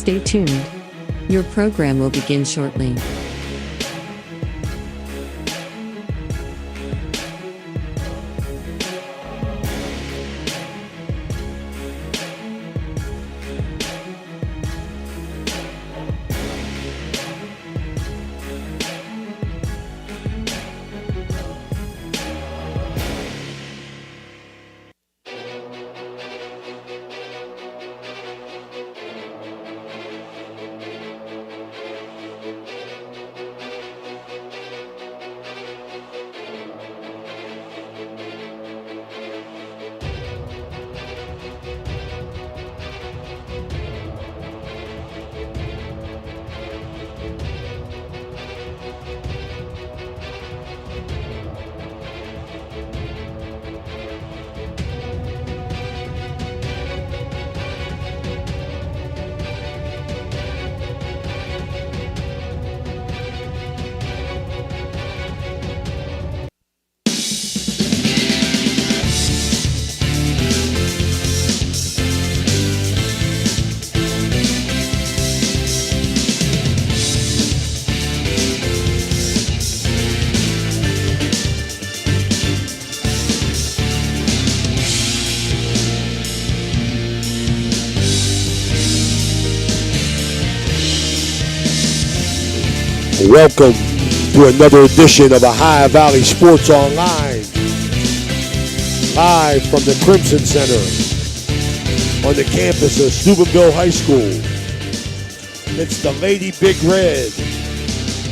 Stay tuned. Your program will begin shortly. Welcome to another edition of Ohio Valley Sports Online, live from the Crimson Center on the campus of Steubenville High School. It's the Lady Big Red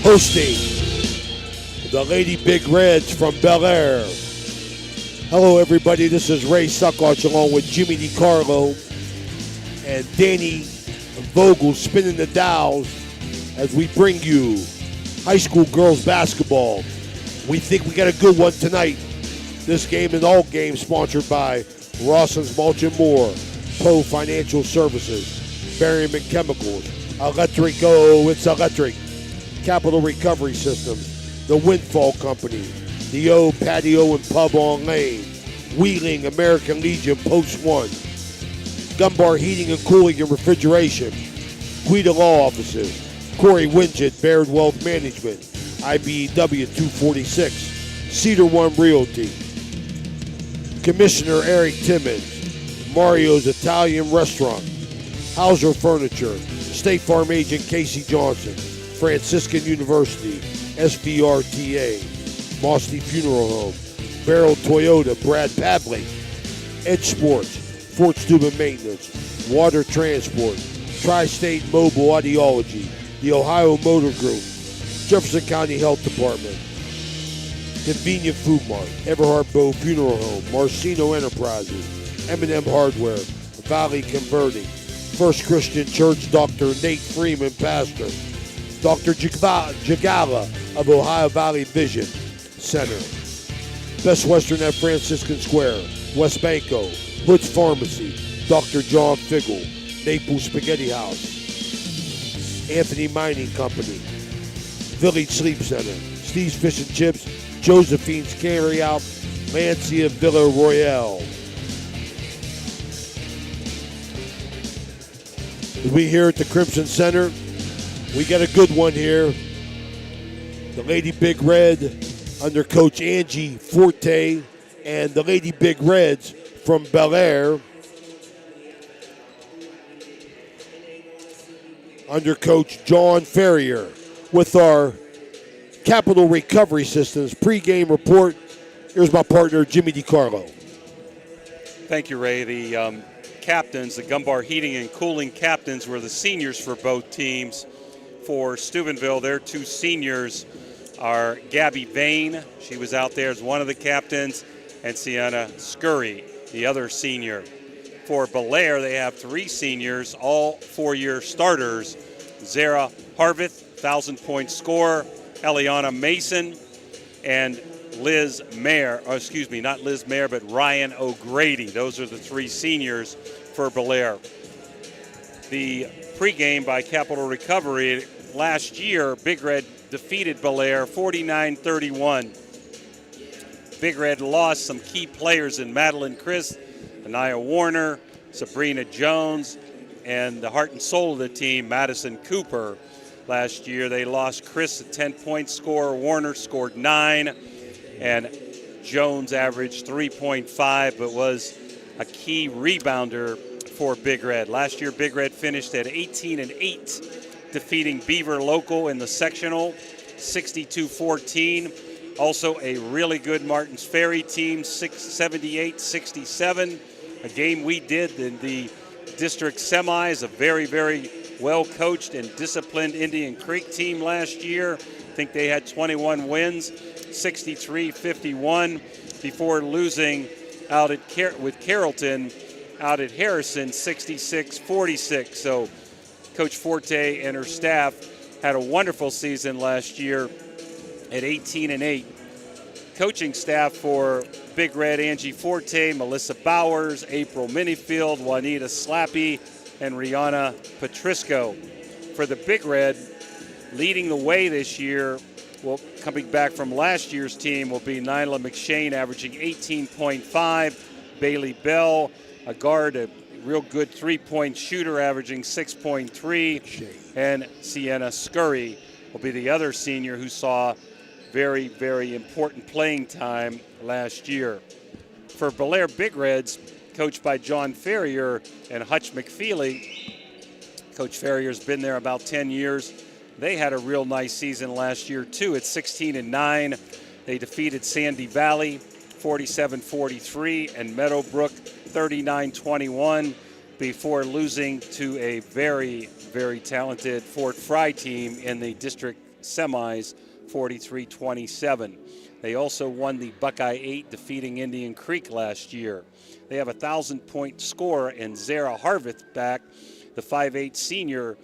hosting the Lady Big Reds from Bellaire. Hello everybody, this is Ray Suckosh along with Jimmy DiCarlo and Danny Vogel spinning the dials as we bring you high school girls basketball. We think we got a good one tonight. This game and all games sponsored by Rawson's Mulch and More, Poe Financial Services, Berryman Chemicals, it's electric, Capital Recovery Systems, the Windfall Company, the O Patio and Pub on Lane, Wheeling American Legion Post 1, Gumbar Heating and Cooling and Refrigeration, Guida Law Offices, Corey Winget, Baird Wealth Management, IBEW 246, Cedar One Realty, Commissioner Eric Timmons, Mario's Italian Restaurant, Hauser Furniture, State Farm Agent Casey Johnson, Franciscan University, SBRTA, Mosty Funeral Home, Barrel Toyota, Brad Pavlik, Edge Sports, Fort Steuben Maintenance, Water Transport, Tri-State Mobile Audiology, the Ohio Motor Group, Jefferson County Health Department, Convenient Food Mart, Everhart Bow Funeral Home, Marcino Enterprises, M&M Hardware, Valley Converting, First Christian Church, Dr. Nate Freeman, Pastor, Dr. Jagala of Ohio Valley Vision Center, Best Western at Franciscan Square, West Banco, Hood's Pharmacy, Dr. John Figgle, Naples Spaghetti House, Anthony Mining Company, Village Sleep Center, Steve's Fish and Chips, Josephine's Carry Out, Lancia Villa Royale. We here at the Crimson Center, we got a good one here. The Lady Big Red under Coach Angie Forte and the Lady Big Reds from Bellaire under Coach John Ferrier with our Capital Recovery Systems pregame report. Here's my partner, Jimmy DiCarlo. Thank you, Ray. The captains, the Gumbar Heating and Cooling captains, were the seniors for both teams. For Steubenville, their two seniors are Gabby Vane. She was out there as one of the captains, and Sienna Scurry, the other senior. For Bellaire, they have three seniors, all four-year starters. Zara Harvith, 1,000-point scorer, Eliana Mason, and Liz Mayer, not Liz Mayer, but Ryan O'Grady. Those are the three seniors for Bellaire. The pregame by Capital Recovery, last year, Big Red defeated Bellaire 49-31. Big Red lost some key players in Madeline Chris, Anaya Warner, Sabrina Jones, and the heart and soul of the team, Madison Cooper. Last year they lost Chris, a 10-point scorer. Warner scored 9, and Jones averaged 3.5, but was a key rebounder for Big Red. Last year, Big Red finished at 18-8, defeating Beaver Local in the sectional, 62-14. Also a really good Martins Ferry team, 78-67. A game we did in the district semis, a very, very well-coached and disciplined Indian Creek team last year. I think they had 21 wins, 63-51, before losing out with Carrollton out at Harrison, 66-46. So Coach Forte and her staff had a wonderful season last year at 18-8. Coaching staff for Big Red: Angie Forte, Melissa Bowers, April Minifield, Juanita Slappy, and Rihanna Patrisco. For the Big Red, leading the way this year, well, coming back from last year's team, will be Nyla McShane, averaging 18.5. Bailey Bell, a guard, a real good three-point shooter, averaging 6.3. And Sienna Scurry will be the other senior who saw very, very important playing time last year. For Bellaire Big Reds, coached by John Ferrier and Hutch McFeely, Coach Ferrier's been there about 10 years. They had a real nice season last year too at 16-9. They defeated Sandy Valley 47-43 and Meadowbrook 39-21 before losing to a very, very talented Fort Fry team in the district semis 43-27. They also won the Buckeye 8, defeating Indian Creek last year. They have a 1,000-point scorer in Zara Harvithback, the 5'8 senior,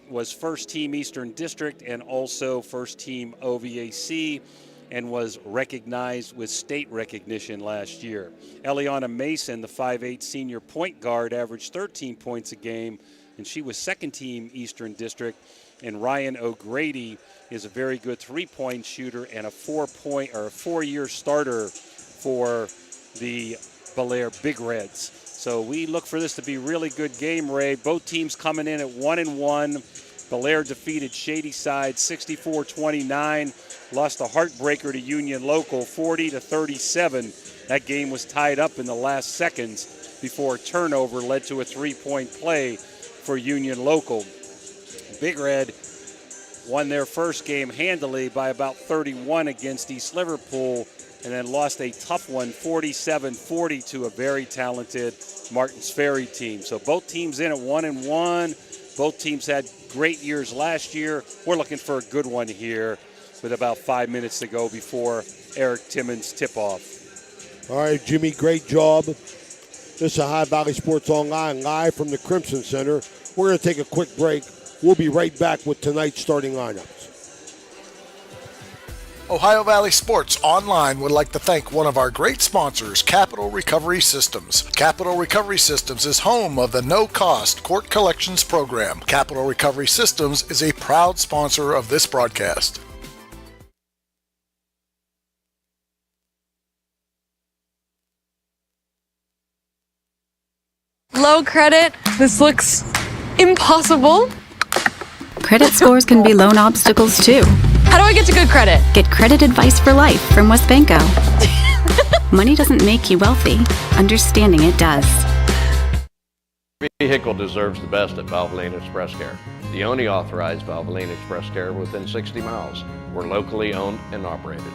was first team Eastern District and also first team OVAC, and was recognized with state recognition last year. Eliana Mason, the 5'8 senior point guard, averaged 13 points a game, and she was second team Eastern District. And Ryan O'Grady is a very good three-point shooter and a four-year starter for the Bellaire Big Reds. So we look for this to be a really good game, Ray. Both teams coming in at 1-1. Bellaire defeated Shadyside 64-29, lost a heartbreaker to Union Local 40-37. That game was tied up in the last seconds before a turnover led to a three-point play for Union Local. Big Red won their first game handily by about 31 against East Liverpool, and then lost a tough one 47-40 to a very talented Martins Ferry team. So both teams in at 1-1. Both teams had great years last year. We're looking for a good one here with about 5 minutes to go before Eric Timmons tip-off. All right, Jimmy, great job. This is Ohio Valley Sports Online, live from the Crimson Center. We're going to take a quick break. We'll be right back with tonight's starting lineups. Ohio Valley Sports Online would like to thank one of our great sponsors, Capital Recovery Systems. Capital Recovery Systems is home of the no-cost court collections program. Capital Recovery Systems is a proud sponsor of this broadcast. Low credit. This looks impossible. Credit scores can be loan obstacles too. How do I get to good credit? Get credit advice for life from Westbanco. Money doesn't make you wealthy. Understanding it does. Vehicle deserves the best at Valvoline Express Care. The only authorized Valvoline Express Care within 60 miles. We're locally owned and operated.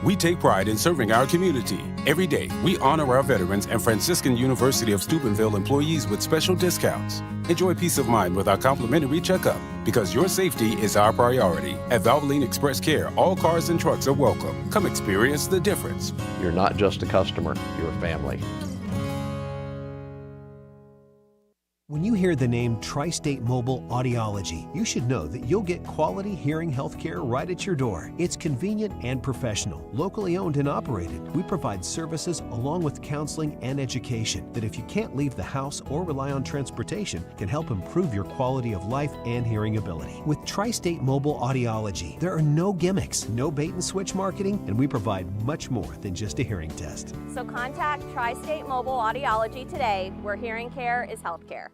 We take pride in serving our community. Every day, we honor our veterans and Franciscan University of Steubenville employees with special discounts. Enjoy peace of mind with our complimentary checkup, because your safety is our priority. At Valvoline Express Care, all cars and trucks are welcome. Come experience the difference. You're not just a customer, you're a family. When you hear the name Tri-State Mobile Audiology, you should know that you'll get quality hearing health care right at your door. It's convenient and professional, locally owned and operated. We provide services along with counseling and education that, if you can't leave the house or rely on transportation, can help improve your quality of life and hearing ability. With Tri-State Mobile Audiology, there are no gimmicks, no bait and switch marketing, and we provide much more than just a hearing test. So contact Tri-State Mobile Audiology today, where hearing care is health care.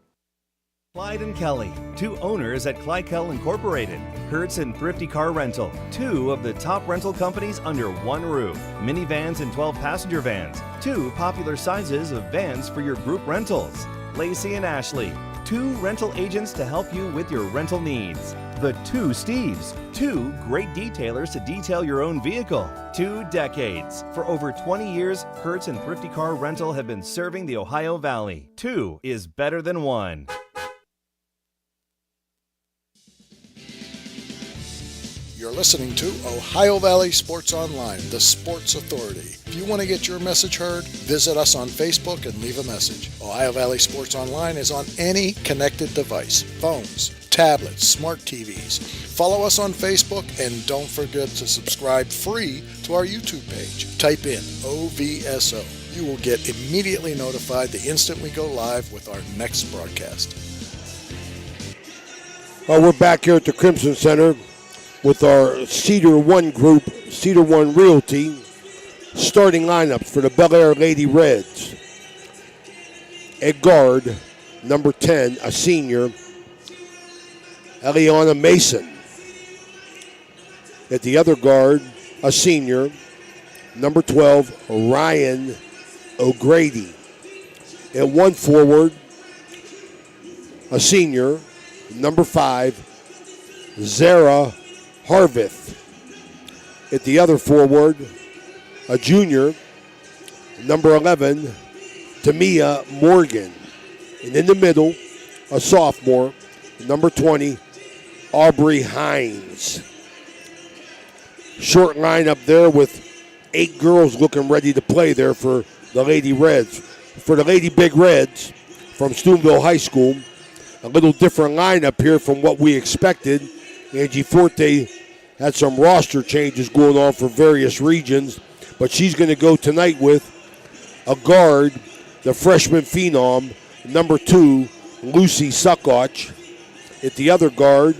Clyde and Kelly, two owners at Clykel Incorporated. Hertz and Thrifty Car Rental, two of the top rental companies under one roof. Minivans and 12-passenger vans, two popular sizes of vans for your group rentals. Lacey and Ashley, two rental agents to help you with your rental needs. The Two Steves, two great detailers to detail your own vehicle. 2 decades. For over 20 years, Hertz and Thrifty Car Rental have been serving the Ohio Valley. 2 is better than 1. You're listening to Ohio Valley Sports Online, the sports authority. If you want to get your message heard, visit us on Facebook and leave a message. Ohio Valley Sports Online is on any connected device, phones, tablets, smart TVs. Follow us on Facebook and don't forget to subscribe free to our YouTube page. Type in OVSO. You will get immediately notified the instant we go live with our next broadcast. We're back here at the Crimson Center with our Cedar One group, Cedar One Realty, starting lineups for the Bellaire Lady Reds. At guard, number 10, a senior, Eliana Mason. At the other guard, a senior, number 12, Ryan O'Grady. At one forward, a senior, number 5, Zara Harvith. At the other forward, a junior, number 11, Tamia Morgan. And in the middle, a sophomore, number 20, Aubrey Hines. Short lineup there with 8 girls looking ready to play there for the Lady Reds. For the Lady Big Reds from Steubenville High School, a little different lineup here from what we expected. Angie Forte had some roster changes going on for various regions, but she's going to go tonight with a guard, the freshman phenom, number 2, Lucy Suckoch. At the other guard,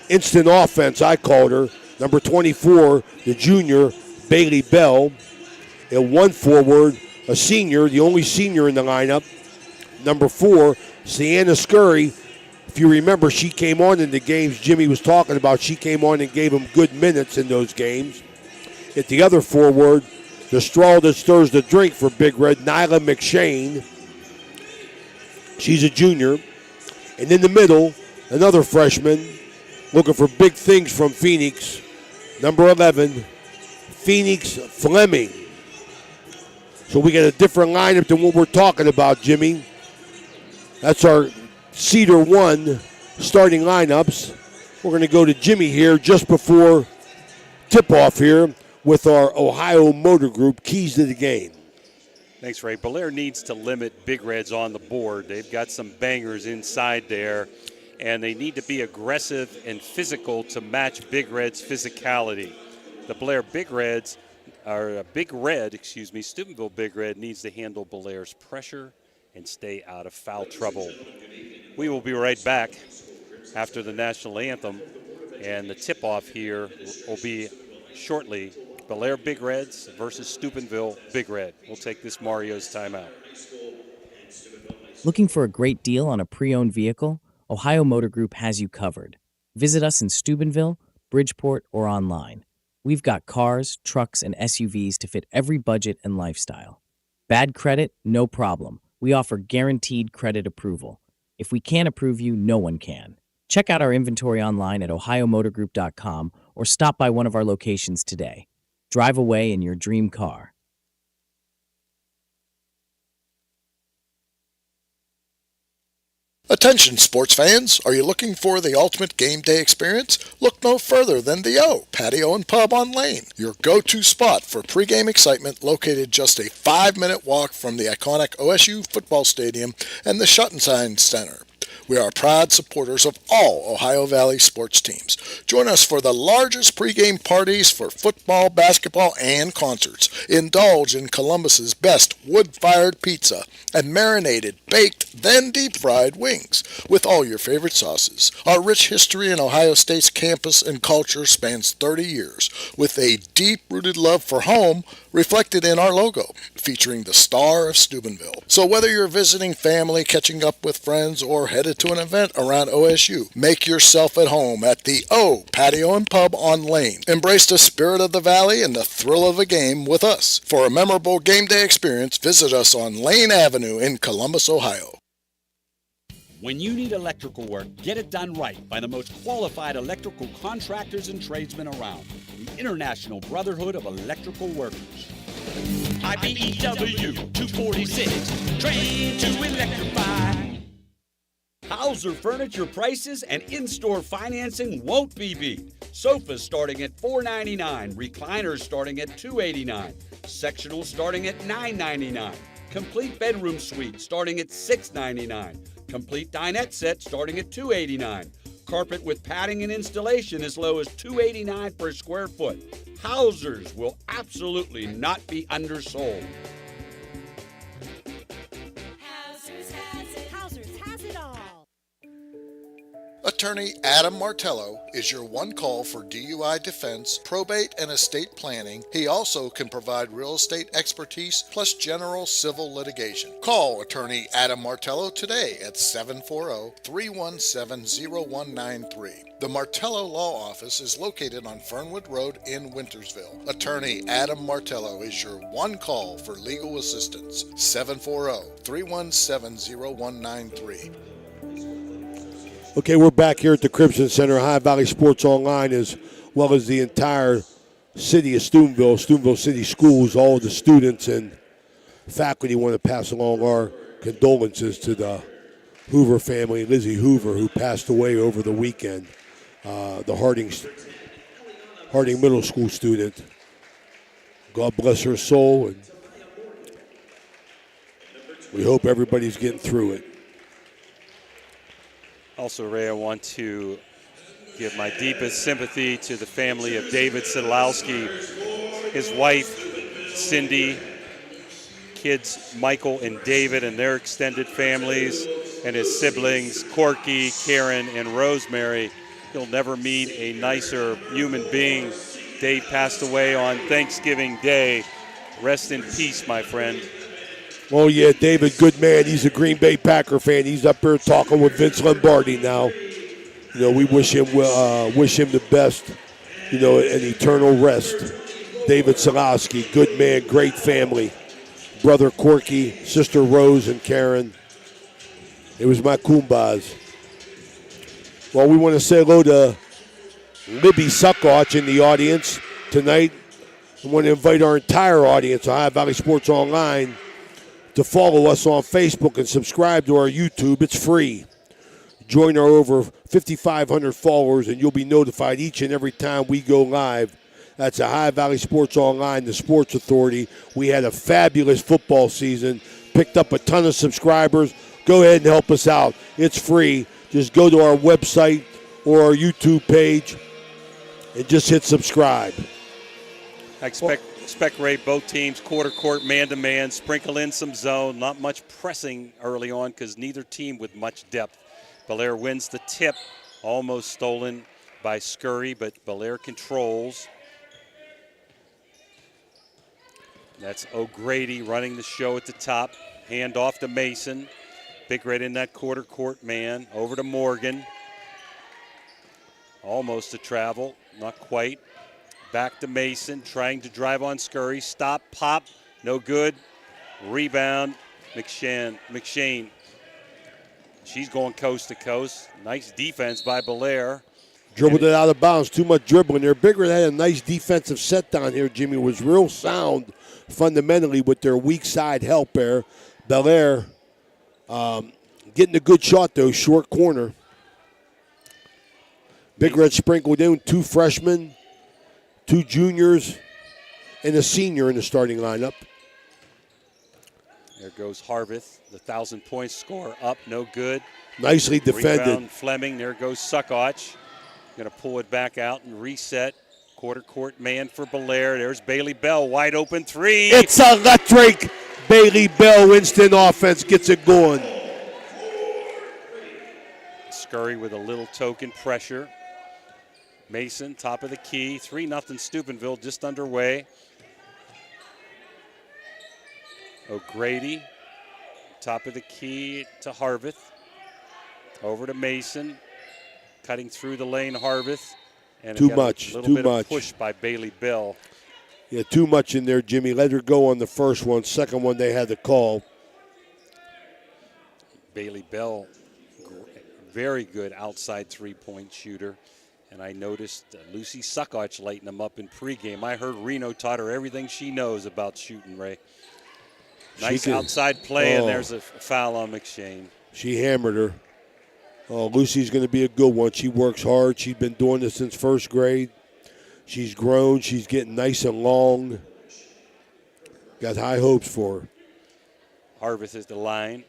instant offense, I called her, number 24, the junior, Bailey Bell. At one forward, a senior, the only senior in the lineup, number 4, Sienna Scurry. If you remember, she came on in the games Jimmy was talking about. She came on and gave him good minutes in those games. At the other forward, the straw that stirs the drink for Big Red, Nyla McShane. She's a junior. And in the middle, another freshman looking for big things from Phoenix, number 11, Phoenix Fleming. So we got a different lineup than what we're talking about, Jimmy. That's our Cedar One starting lineups. We're going to go to Jimmy here just before tip-off here with our Ohio Motor Group keys to the game. Thanks, Ray. Bellaire needs to limit Big Reds on the board. They've got some bangers inside there, and they need to be aggressive and physical to match Big Red's physicality. The Bellaire Big Reds, or Big Red, Steubenville Big Red needs to handle Belaire's pressure and stay out of foul trouble. We will be right back after the national anthem, and the tip-off here will be shortly. Bellaire Big Reds versus Steubenville Big Red. We'll take this Mario's timeout. Looking for a great deal on a pre-owned vehicle? Ohio Motor Group has you covered. Visit us in Steubenville, Bridgeport, or online. We've got cars, trucks, and SUVs to fit every budget and lifestyle. Bad credit? No problem. We offer guaranteed credit approval. If we can't approve you, no one can. Check out our inventory online at ohiomotorgroup.com or stop by one of our locations today. Drive away in your dream car. Attention sports fans, are you looking for the ultimate game day experience? Look no further than the O Patio and Pub on Lane, your go-to spot for pregame excitement, located just a 5-minute walk from the iconic OSU football stadium and the Schottenstein Center. We are proud supporters of all Ohio Valley sports teams. Join us for the largest pregame parties for football, basketball, and concerts. Indulge in Columbus's best wood-fired pizza and marinated, baked, then deep-fried wings with all your favorite sauces. Our rich history in Ohio State's campus and culture spans 30 years, with a deep-rooted love for home reflected in our logo, featuring the Star of Steubenville. So whether you're visiting family, catching up with friends, or headed invited to an event around OSU. Make yourself at home at the O Patio and Pub on Lane. Embrace the spirit of the Valley and the thrill of a game with us. For a memorable game day experience, visit us on Lane Avenue in Columbus, Ohio. When you need electrical work, get it done right by the most qualified electrical contractors and tradesmen around. The International Brotherhood of Electrical Workers. IBEW 246, trained to electrify. Hauser Furniture prices and in-store financing won't be beat. Sofas starting at $4.99, recliners starting at $2.89, sectionals starting at $9.99, complete bedroom suite starting at $6.99, complete dinette set starting at $2.89, carpet with padding and installation as low as $2.89 per square foot. Hausers will absolutely not be undersold. Hausers has it all. Attorney Adam Martello is your one call for DUI defense, probate, and estate planning. He also can provide real estate expertise plus general civil litigation. Call Attorney Adam Martello today at 740-317-0193. The Martello Law Office is located on Fernwood Road in Wintersville. Attorney Adam Martello is your one call for legal assistance. 740-317-0193. Okay, we're back here at the Crimson Center, High Valley Sports Online, as well as the entire city of Steubenville City Schools. All of the students and faculty want to pass along our condolences to the Hoover family, Lizzie Hoover, who passed away over the weekend, the Harding Middle School student. God bless her soul, and we hope everybody's getting through it. Also, Ray, I want to give my deepest sympathy to the family of David Sidlowski, his wife, Cindy, kids Michael and David and their extended families, and his siblings, Corky, Karen, and Rosemary. You'll never meet a nicer human being. Dave passed away on Thanksgiving Day. Rest in peace, my friend. Oh, yeah, David, good man. He's a Green Bay Packer fan. He's up here talking with Vince Lombardi now. You know, we wish him the best, you know, an eternal rest. David Sidlowski, good man, great family. Brother Corky, sister Rose and Karen. It was my Kumbas. Well, we want to say hello to Libby Suckoch in the audience tonight. I want to invite our entire audience on High Valley Sports Online to follow us on Facebook and subscribe to our YouTube. It's free. Join our over 5,500 followers, and you'll be notified each and every time we go live. That's a High Valley Sports Online, the Sports Authority. We had a fabulous football season, picked up a ton of subscribers. Go ahead and help us out. It's free. Just go to our website or our YouTube page and just hit subscribe. I expect, Ray, both teams, quarter court, man-to-man, sprinkle in some zone. Not much pressing early on because neither team with much depth. Bellaire wins the tip, almost stolen by Scurry, but Bellaire controls. That's O'Grady running the show at the top. Hand off to Mason. Big Red in that quarter court man. Over to Morgan. Almost a travel, not quite. Back to Mason, trying to drive on Scurry. Stop, pop, no good. Rebound, McShane. She's going coast to coast. Nice defense by Bellaire. Dribbled it out of bounds. Too much dribbling there. Big Red had a nice defensive set down here, Jimmy. Was real sound fundamentally with their weak side help there. Bellaire getting a good shot, though, short corner. Big Red sprinkled in 2 freshmen, 2 juniors, and a senior in the starting lineup. There goes Harveth, the 1,000-point score up, no good. Nicely defended. Rebound Fleming, there goes Suckoch. Going to pull it back out and reset. Quarter court man for Bellaire. There's Bailey Bell, wide open 3. It's electric. Bailey Bell, instant offense, gets it going. Scurry with a little token pressure. Mason, top of the key. 3-0 Steubenville, just underway. O'Grady, top of the key to Harveth. Over to Mason. Cutting through the lane, Harveth. And Too got much, A little too bit much. of push by Bailey Bell. Yeah, too much in there, Jimmy. Let her go on the first one. Second one, they had the call. Bailey Bell, very good outside three-point shooter. And I noticed Lucy Suckotch lighting them up in pregame. I heard Reno taught her everything she knows about shooting, Ray. Nice outside play, and there's a foul on McShane. She hammered her. Oh, Lucy's going to be a good one. She works hard. She's been doing this since first grade. She's grown. She's getting nice and long. Got high hopes for her. Harveth is the line.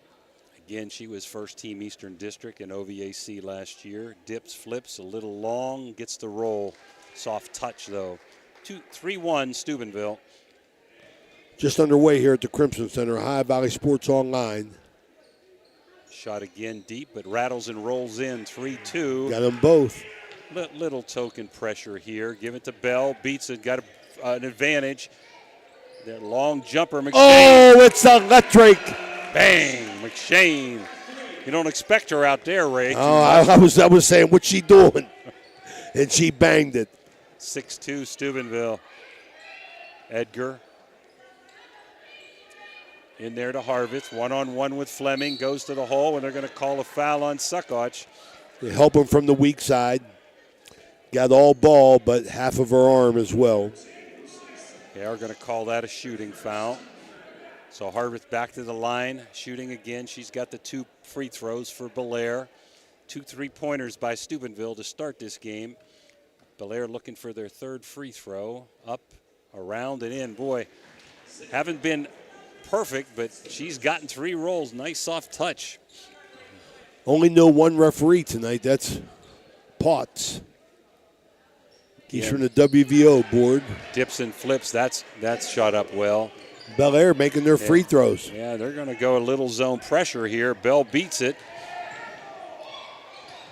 Again, she was first team Eastern District in OVAC last year. Dips, flips, a little long, gets the roll. Soft touch, though. 3-1 Steubenville. Just underway here at the Crimson Center, High Valley Sports Online. Shot again deep, but rattles and rolls in. 3-2. Got them both. Little token pressure here. Give it to Bell. Beats it. Got an advantage. That long jumper. McShane. Oh, it's electric. Bang. McShane. You don't expect her out there, Ray. Oh, I was saying, what's she doing? And she banged it. 6-2 Steubenville. Edgar. In there to Harveth. One-on-one with Fleming. Goes to the hole, and they're going to call a foul on Suckotch. They help him from the weak side. Got all ball, but half of her arm as well. They are going to call that a shooting foul. So Harveth back to the line, shooting again. She's got the 2 free throws for Bellaire. 2 3-pointers by Steubenville to start this game. Bellaire looking for their 3rd free throw. Up, around, and in. Boy, haven't been perfect, but she's gotten 3 rolls. Nice soft touch. Only know one referee tonight. That's Potts. He's from the WVO board. Dips and flips. That's shot up well. Bellaire making their free throws. Yeah, they're going to go a little zone pressure here. Bell beats it.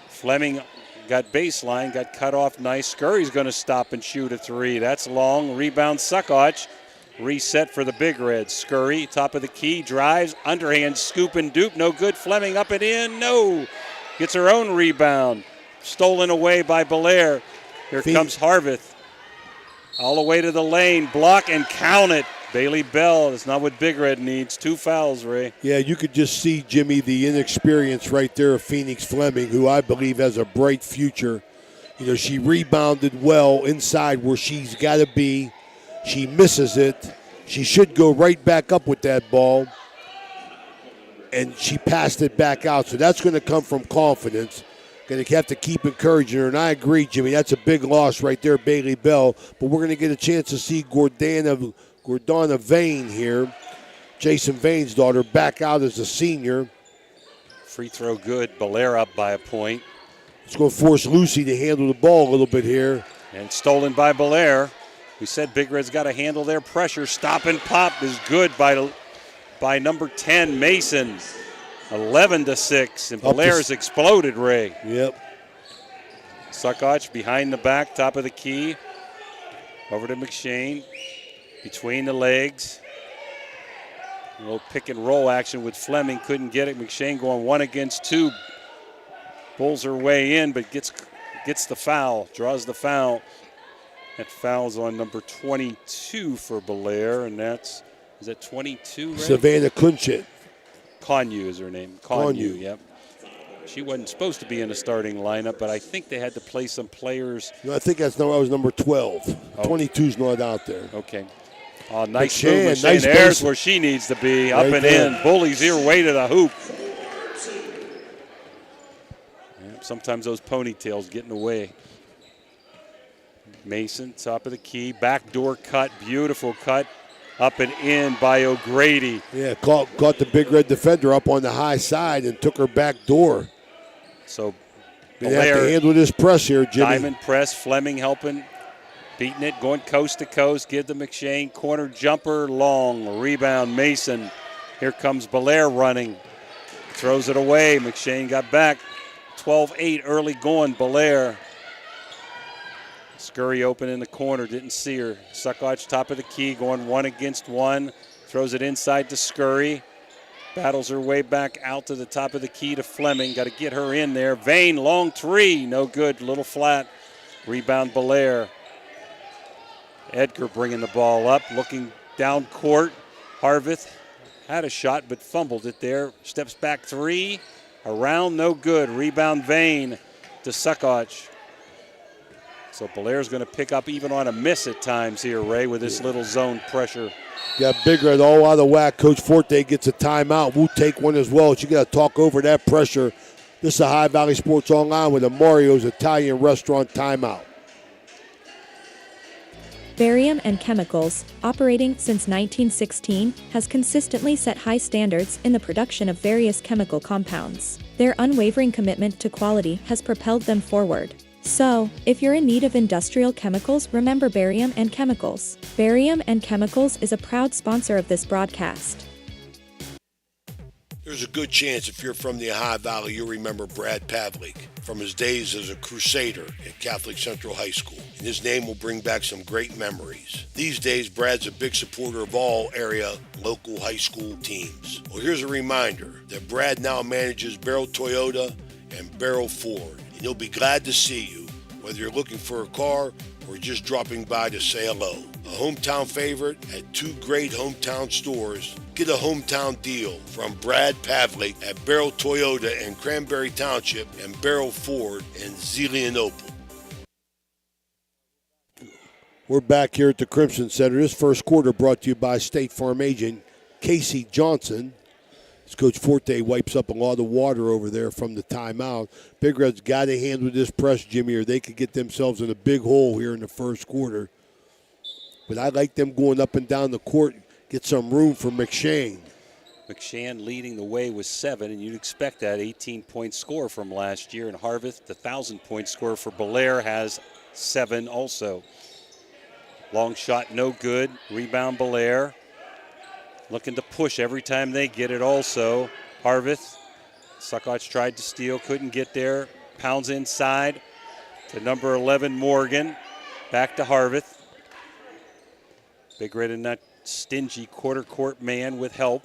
Fleming got baseline, got cut off nice. Scurry's going to stop and shoot a 3. That's long. Rebound Suckotch. Reset for the Big Reds. Scurry, top of the key, drives, underhand scoop and dupe. No good. Fleming up and in. No. Gets her own rebound. Stolen away by Bellaire. Here comes Harveth. All the way to the lane. Block and count it. Bailey Bell. That's not what Big Red needs. 2 fouls, Ray. Yeah, you could just see, Jimmy, the inexperience right there of Phoenix Fleming, who I believe has a bright future. You know, she rebounded well inside where she's got to be. She misses it. She should go right back up with that ball. And she passed it back out. So that's going to come from confidence. Going to have to keep encouraging her. And I agree, Jimmy, that's a big loss right there, Bailey Bell. But we're going to get a chance to see Gordana Vane here, Jason Vane's daughter, back out as a senior. Free throw good. Bellaire up by a point. It's going to force Lucy to handle the ball a little bit here. And stolen by Bellaire. We said Big Red's got to handle their pressure. Stop and pop is good by number 10, Mason. 11-6, and Bellaire's exploded, Ray. Yep. Suckotch behind the back, top of the key. Over to McShane. Between the legs. A little pick and roll action with Fleming. Couldn't get it. McShane going 1 against 2. Pulls her way in, but gets the foul. Draws the foul. That foul's on number 22 for Bellaire, and is that 22, Ray? Savannah Kunchit. Conyu is her name. Conyu, yep. She wasn't supposed to be in the starting lineup, but I think they had to play some players. No, I think that was number 12. Oh. 22's not out there. Okay. Oh, nice McShane, move. nice There's base. where she needs to be. Right up and there. in. Bullies her way to the hoop. Yep, sometimes those ponytails get in the way. Mason, top of the key. Backdoor cut. Beautiful cut. Up and in by O'Grady. Yeah, caught the Big Red defender up on the high side and took her back door. So they have to handle this press here, Jimmy. Diamond press. Fleming helping. Beating it. Going coast to coast. Give to McShane. Corner jumper. Long. Rebound. Mason. Here comes Bellaire running. Throws it away. McShane got back. 12-8 early going. Bellaire. Scurry open in the corner, didn't see her. Suckotch top of the key, going 1 against 1. Throws it inside to Scurry. Battles her way back out to the top of the key to Fleming. Got to get her in there. Vane, long three. No good. Little flat. Rebound Belaire. Edgar bringing the ball up. Looking down court. Harvith had a shot but fumbled it there. Steps back three. Around, no good. Rebound Vane to Suckoch. So Belaire's going to pick up even on a miss at times here, Ray, with this little zone pressure. Got bigger and all out of whack. Coach Forte gets a timeout. We'll take one as well. You got to talk over that pressure. This is a High Valley Sports Online with a Mario's Italian Restaurant timeout. Barium and Chemicals, operating since 1916, has consistently set high standards in the production of various chemical compounds. Their unwavering commitment to quality has propelled them forward. So, if you're in need of industrial chemicals, remember Barium and Chemicals. Barium and Chemicals is a proud sponsor of this broadcast. There's a good chance if you're from the Ohio Valley, you'll remember Brad Pavlik from his days as a crusader at Catholic Central High School. And his name will bring back some great memories. These days, Brad's a big supporter of all area local high school teams. Well, here's a reminder that Brad now manages Barrel Toyota and Barrel Ford. And he'll be glad to see you, whether you're looking for a car or just dropping by to say hello. A hometown favorite at two great hometown stores. Get a hometown deal from Brad Pavlik at Barrel Toyota in Cranberry Township and Barrel Ford in Zelienople. We're back here at the Crimson Center. This first quarter brought to you by State Farm agent Casey Johnson. As Coach Forte wipes up a lot of water over there from the timeout. Big Red's got to handle this press, Jimmy, or they could get themselves in a big hole here in the first quarter. But I like them going up and down the court, get some room for McShane. McShane leading the way with 7, and you'd expect that 18-point score from last year. And Harvith, the 1,000-point score for Belaire, has 7 also. Long shot, no good. Rebound Belaire. Looking to push every time they get it also. Harvith. Suckoch tried to steal, couldn't get there. Pounds inside to number 11, Morgan. Back to Harvith. Big Red and that stingy quarter court man with help.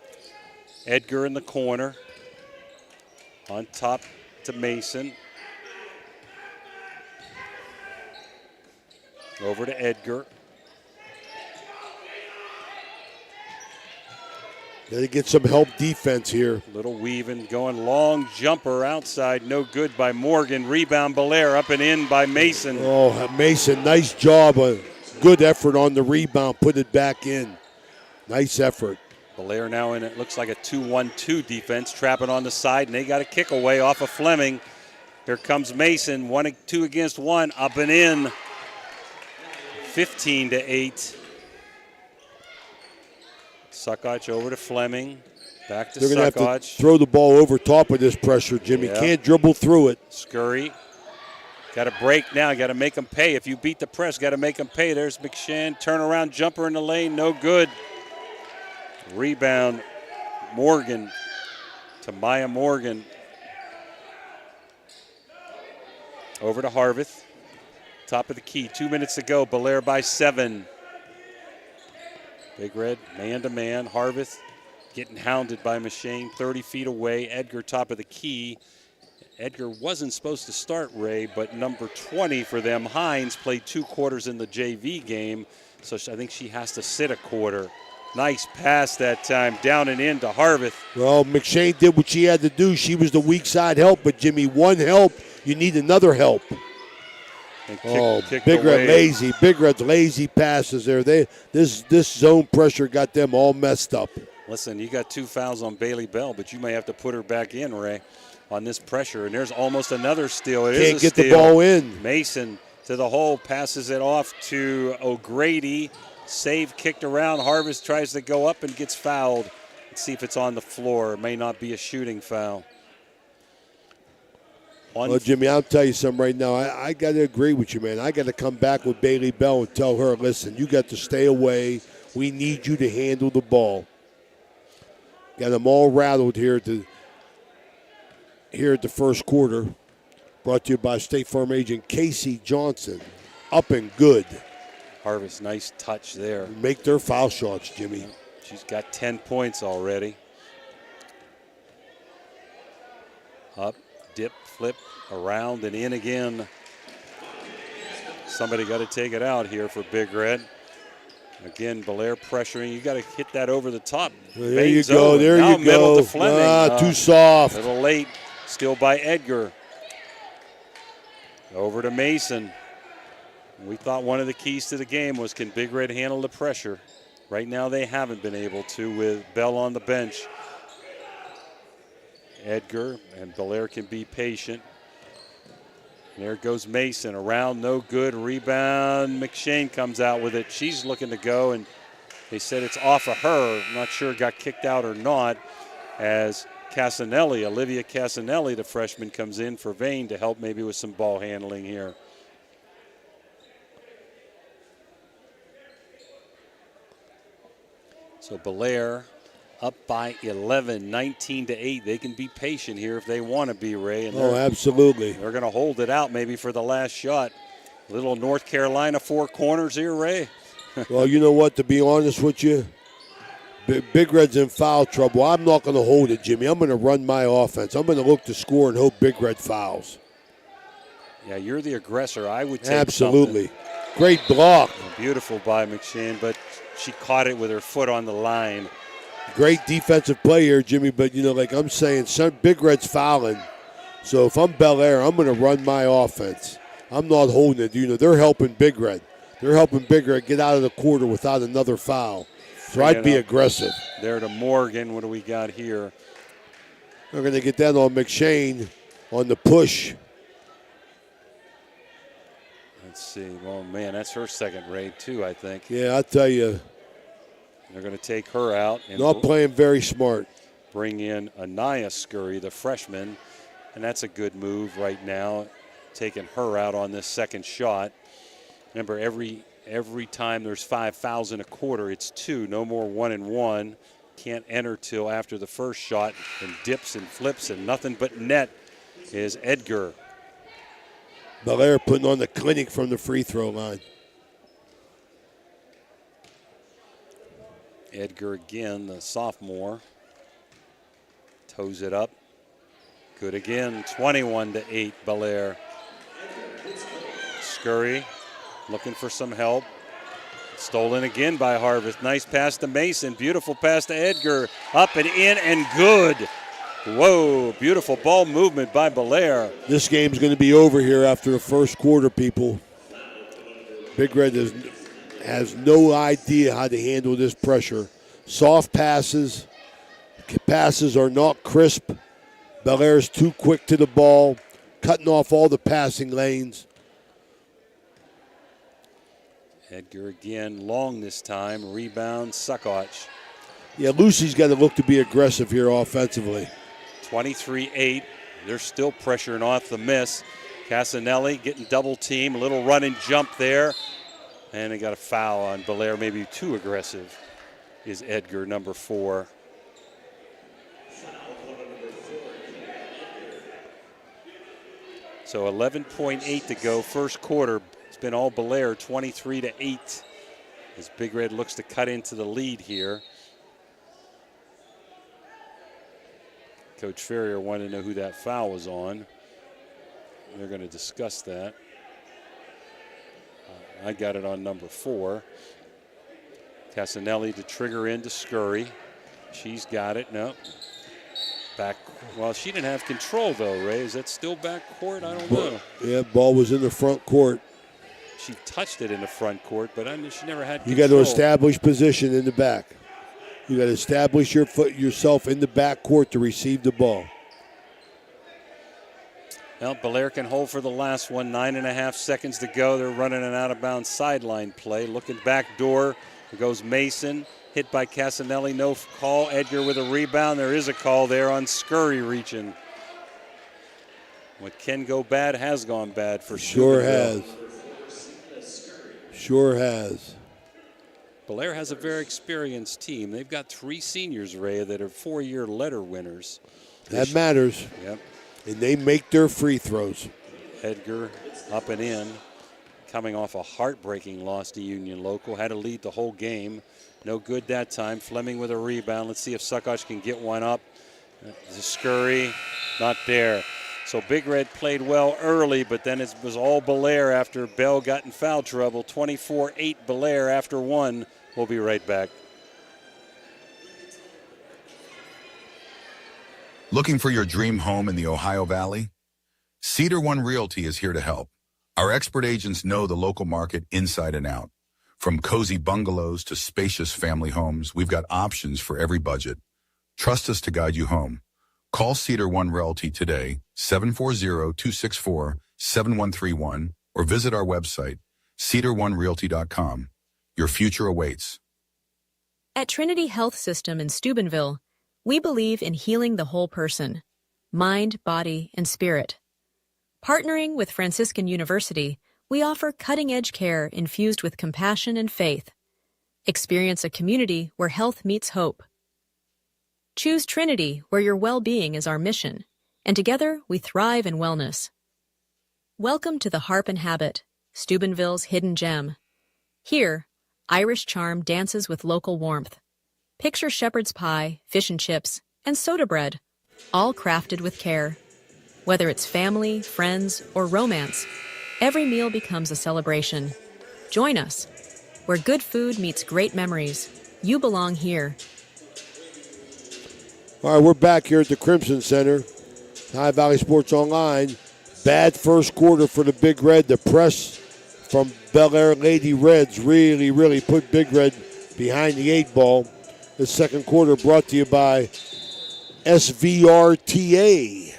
Edgar in the corner. On top to Mason. Over to Edgar. Got to get some help defense here. Little weaving, going long jumper outside, no good by Morgan. Rebound Belaire, up and in by Mason. Oh, Mason, nice job. A good effort on the rebound, put it back in. Nice effort. Belaire now in it looks like a 2-1-2 defense, trapping on the side, and they got a kick away off of Fleming. Here comes Mason, 1-2 against 1, up and in. 15-8. Suckoch over to Fleming. Back to They're going to Suckoch. have to throw the ball over top of this pressure, Jimmy. Yeah. Can't dribble through it. Scurry. Got to break now. Got to make them pay. If you beat the press, got to make them pay. There's McShane. Turnaround jumper in the lane. No good. Rebound. Morgan. To Maya Morgan. Over to Harvith. Top of the key. 2 minutes to go. Belaire by 7. Big Red, man-to-man. Harvith getting hounded by McShane, 30 feet away. Edgar, top of the key. Edgar wasn't supposed to start, Ray, but number 20 for them, Hines, played 2 quarters in the JV game, so I think she has to sit a quarter. Nice pass that time, down and in to Harvith. Well, McShane did what she had to do. She was the weak side help, but, Jimmy, one help, you need another help. Big Red lazy. Big Red's lazy passes there. This zone pressure got them all messed up. Listen, you got 2 fouls on Bailey Bell, but you may have to put her back in, Ray, on this pressure. And there's almost another steal. Can't get the ball in. Mason to the hole, passes it off to O'Grady. Save kicked around. Harvest tries to go up and gets fouled. Let's see if it's on the floor. It may not be a shooting foul. Well, Jimmy, I'll tell you something right now. I got to agree with you, man. I got to come back with Bailey Bell and tell her, listen, you got to stay away. We need you to handle the ball. Got them all rattled here at the first quarter. Brought to you by State Farm agent Casey Johnson. Up and good. Harvest, nice touch there. Make their foul shots, Jimmy. She's got 10 points already. Up, dip, flip, around, and in again. Somebody got to take it out here for Big Red. Again, Bellaire pressuring. You got to hit that over the top. There you go. There you go. Middle to Fleming. Too soft. A little late. Still by Edgar. Over to Mason. We thought one of the keys to the game was, can Big Red handle the pressure? Right now they haven't been able to with Bell on the bench. Edgar and Bellaire can be patient. And there goes Mason. Around, no good. Rebound. McShane comes out with it. She's looking to go, and they said it's off of her. I'm not sure it got kicked out or not, as Olivia Casanelli, the freshman, comes in for Vane to help maybe with some ball handling here. So Bellaire up by 11, 19-8. They can be patient here if they want to be, Ray. And absolutely. They're going to hold it out maybe for the last shot. Little North Carolina four corners here, Ray. Well, you know what, to be honest with you, Big Red's in foul trouble. I'm not going to hold it, Jimmy. I'm going to run my offense. I'm going to look to score and hope Big Red fouls. Yeah, you're the aggressor. I would take absolutely. Something. Great block. Beautiful by McShane, but she caught it with her foot on the line. Great defensive play here, Jimmy, but, like I'm saying, Big Red's fouling. So if I'm Bellaire, I'm going to run my offense. I'm not holding it. They're helping Big Red. They're helping Big Red get out of the quarter without another foul. So I'd be aggressive. There to Morgan. What do we got here? They're going to get that on McShane on the push. Let's see. Oh, man, that's her second raid, too, I think. Yeah, I'll tell you. They're going to take her out. And not playing very smart. Bring in Anaya Scurry, the freshman. And that's a good move right now, taking her out on this second shot. Remember, every time there's 5 fouls in a quarter, it's 2. No more 1-and-1. Can't enter till after the first shot, and dips and flips and nothing but net is Edgar. Bellaire putting on the clinic from the free throw line. Edgar again, the sophomore. Toes it up. Good again, 21-8, Bellaire. Scurry looking for some help. Stolen again by Harvest. Nice pass to Mason. Beautiful pass to Edgar. Up and in and good. Whoa, beautiful ball movement by Bellaire. This game's going to be over here after the first quarter, people. Big Red has no idea how to handle this pressure. Soft passes. Passes are not crisp. Bellaire's too quick to the ball, cutting off all the passing lanes. Edgar again, long this time. Rebound, Suckoch. Yeah, Lucy's got to look to be aggressive here offensively. 23-8. They're still pressuring off the miss. Casanelli getting double team. A little run and jump there. And they got a foul on Bellaire. Maybe too aggressive is Edgar, number 4. So 11.8 to go, first quarter. It's been all Bellaire, 23-8. As Big Red looks to cut into the lead here. Coach Ferrier wanted to know who that foul was on. They're going to discuss that. I got it on number 4. Casanelli to trigger into Scurry. She's got it. No. Back. Well, she didn't have control, though, Ray. Is that still back court? I don't know. Yeah, ball was in the front court. She touched it in the front court, but she never had control. You got to establish position in the back. You got to establish yourself in the back court to receive the ball. Well, Bellaire can hold for the last one. 9.5 seconds to go. They're running an out-of-bounds sideline play. Looking back door. There goes Mason. Hit by Casanelli. No call. Edgar with a rebound. There is a call there on Scurry reaching. What can go bad has gone bad for sure. Steubenville. Sure has. Bellaire has a very experienced team. They've got 3 seniors, Ray, that are 4-year letter winners. That matters. Yep. And they make their free throws. Edgar up and in. Coming off a heartbreaking loss to Union Local. Had to lead the whole game. No good that time. Fleming with a rebound. Let's see if Suckoch can get one up. The scurry, not there. So Big Red played well early, but then it was all Bellaire after Bell got in foul trouble. 24-8 Bellaire after one. We'll be right back. Looking for your dream home in the Ohio Valley? Cedar One Realty is here to help. Our expert agents know the local market inside and out. From cozy bungalows to spacious family homes, we've got options for every budget. Trust us to guide you home. Call Cedar One Realty today, 740-264-7131, or visit our website, cedaronerealty.com. Your future awaits. At Trinity Health System in Steubenville, we believe in healing the whole person, mind, body, and spirit. Partnering with Franciscan University, we offer cutting-edge care infused with compassion and faith. Experience a community where health meets hope. Choose Trinity, where your well-being is our mission, and together we thrive in wellness. Welcome to the Harp and Habit, Steubenville's hidden gem. Here, Irish charm dances with local warmth. Picture shepherd's pie, fish and chips, and soda bread, all crafted with care. Whether it's family, friends, or romance, every meal becomes a celebration. Join us, where good food meets great memories. You belong here. All right, we're back here at the Crimson Center. High Valley Sports Online. Bad first quarter for the Big Red. The press from Bellaire Lady Reds really put Big Red behind the 8 ball. The second quarter brought to you by SVRTA.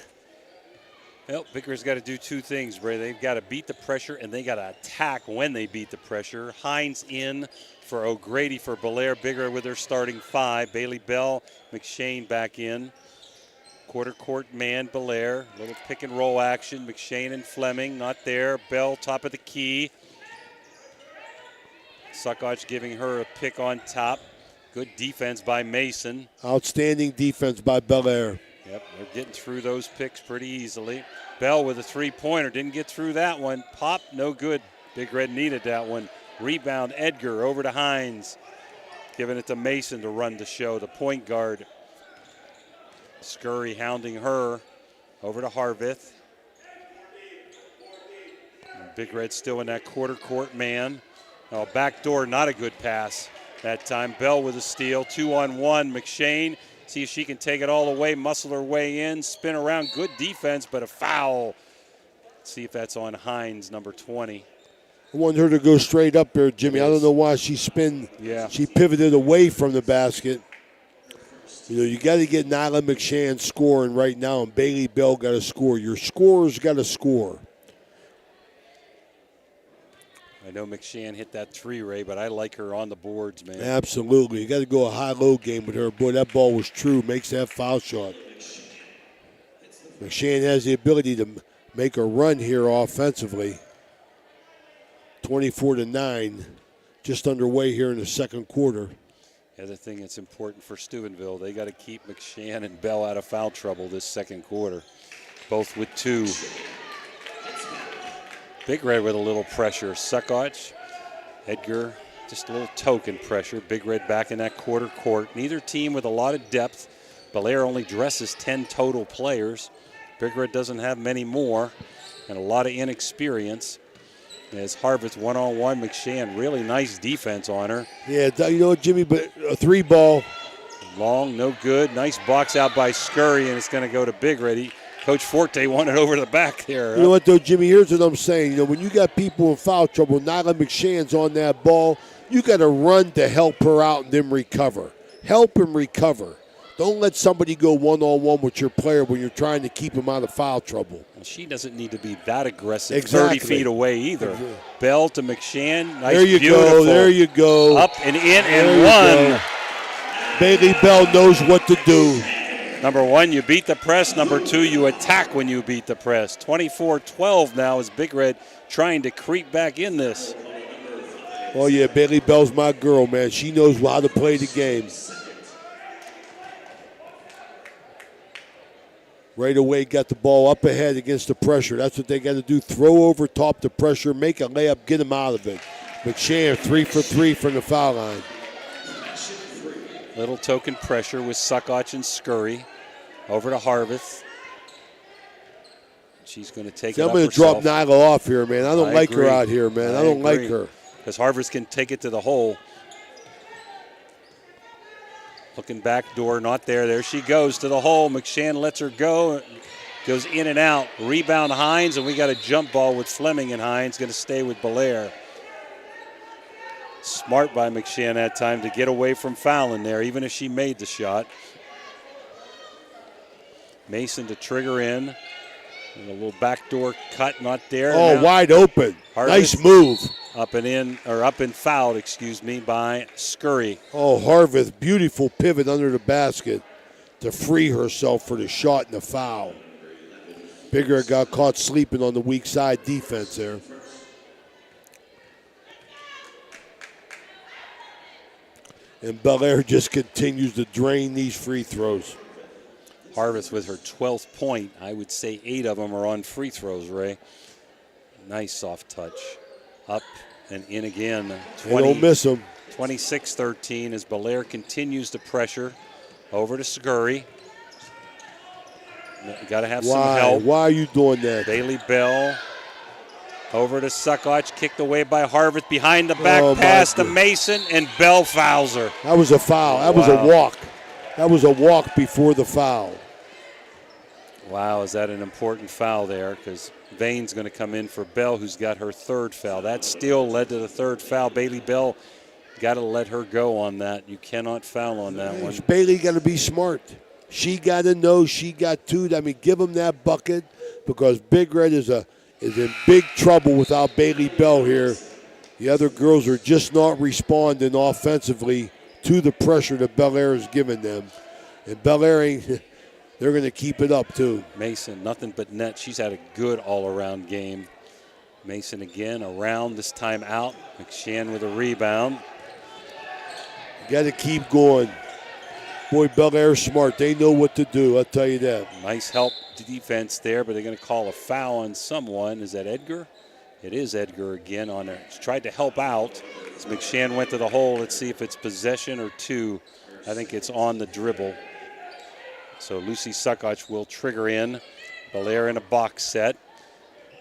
Well, Big Red's got to do two things, Ray. They've got to beat the pressure, and they got to attack when they beat the pressure. Hines in for O'Grady for Bellaire. Big Red with their starting 5. Bailey Bell, McShane back in. Quarter court man, Bellaire. Little pick and roll action. McShane and Fleming not there. Bell top of the key. Suckoch giving her a pick on top. Good defense by Mason. Outstanding defense by Bellaire. Yep, they're getting through those picks pretty easily. Bell with a three-pointer. Didn't get through that one. Pop, no good. Big Red needed that one. Rebound, Edgar over to Hines. Giving it to Mason to run the show, the point guard. Scurry hounding her. Over to Harvith. And Big Red still in that quarter court man. Oh, backdoor, not a good pass that time. Bell with a steal. 2-on-1. McShane. See if she can take it all the way, muscle her way in, spin around. Good defense, but a foul. Let's see if that's on Hines, number 20. I want her to go straight up there, Jimmy. I don't know why she She pivoted away from the basket. You know, you got to get Nyla McShane scoring right now, and Bailey Bell got to score. Your scorers got to score. I know McShane hit that 3, Ray, but I like her on the boards, man. Absolutely. You got to go a high-low game with her. Boy, that ball was true. Makes that foul shot. McShane has the ability to make a run here offensively. 24-9, just underway here in the second quarter. The other thing that's important for Steubenville, they got to keep McShane and Bell out of foul trouble this second quarter, both with 2. Big Red with a little pressure. Suckoch, Edgar, just a little token pressure. Big Red back in that quarter court. Neither team with a lot of depth. Bellaire only dresses 10 total players. Big Red doesn't have many more, and a lot of inexperience. As Harvard's one-on-one, McShane, really nice defense on her. Yeah, you know what, Jimmy, but a 3 ball. Long, no good. Nice box out by Scurry, and it's going to go to Big Red. Coach Forte wanted over the back there. You know what, though, Jimmy? Here's what I'm saying. You know, when you got people in foul trouble, Nyla McShane's on that ball, you got to run to help her out and then recover. Help and recover. Don't let somebody go one-on-one with your player when you're trying to keep him out of foul trouble. Well, she doesn't need to be that aggressive, Exactly. 30 feet away either. Exactly. Bell to McShane. Nice, There you beautiful. go. There you go. Up and in There and you one. go. Bailey Bell knows what to do. Number 1, you beat the press. Number 2, you attack when you beat the press. 24-12 now is Big Red trying to creep back in this. Oh, yeah, Bailey Bell's my girl, man. She knows how to play the game. Right away, got the ball up ahead against the pressure. That's what they got to do. Throw over top the pressure, make a layup, get him out of it. McShane, 3 for 3 from the foul line. Little token pressure with Suckoch and Scurry. Over to Harvith. She's going to take it I'm up going to herself. drop Nyla off here, man. I don't like agree. her out here, man. I don't like agree. her. Because Harvith can take it to the hole. Looking back door, not there. There she goes to the hole. McShann lets her go. Goes in and out. Rebound Hines, and we got a jump ball with Fleming, and Hines going to stay with Belaire. Smart by McShann that time to get away from fouling there, even if she made the shot. Mason to trigger in. And a little backdoor cut, not there. Oh, now, wide open. Harvith Nice move. Up and fouled, by Scurry. Oh, Harvith, beautiful pivot under the basket to free herself for the shot and the foul. Bigger got caught sleeping on the weak side defense there. And Belaire just continues to drain these free throws. Harvith with her 12th point. I would say 8 of them are on free throws, Ray. Nice soft touch. Up and in again. They don't miss them. 26-13 as Belaire continues to pressure. Over to Scurry. Got to have some help. Why are you doing that? Bailey Bell. Over to Suckoch, kicked away by Harvith. Behind the back pass to Mason, and Bell fouls her. That was a foul. That was a walk. That was a walk before the foul. Wow, is that an important foul there? Because Vane's going to come in for Bell, who's got her 3rd foul. That still led to the 3rd foul. Bailey Bell, got to let her go on that. You cannot foul on that one. Bailey got to be smart. She got to know she got 2. I mean, give him that bucket because Big Red is in big trouble without Bailey Bell here. The other girls are just not responding offensively to the pressure that Belaire is giving them. And Belaire, they're going to keep it up too. Mason, nothing but net. She's had a good all-around game. Mason again around, this time out. McShann with a rebound. Got to keep going. Boy, Belaire's smart. They know what to do, I'll tell you that. Nice help defense there, but they're going to call a foul on someone. Is that Edgar? It is Edgar again on there. She tried to help out as McShann went to the hole. Let's see if it's possession or 2. I think it's on the dribble. So Lucy Suckoch will trigger in. Belaire in a box set.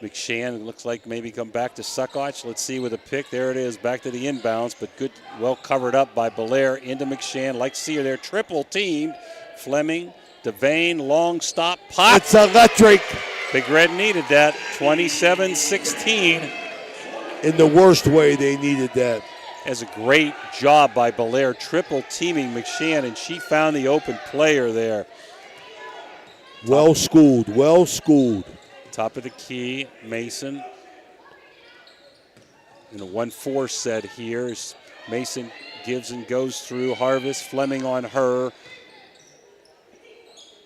McShann looks like maybe come back to Suckoch. Let's see with a pick. There it is, back to the inbounds, but good, well covered up by Belaire into McShann. Like to see her there, triple teamed. Fleming, Devane, long stop, pop. It's electric. Big Red needed that, 27-16. In the worst way, they needed that. As a great job by Belaire, triple teaming McShann, and she found the open player there. Well schooled, well schooled. Top of the key, Mason. In a 1-4 set here. Mason gives and goes through. Harvith, Fleming on her.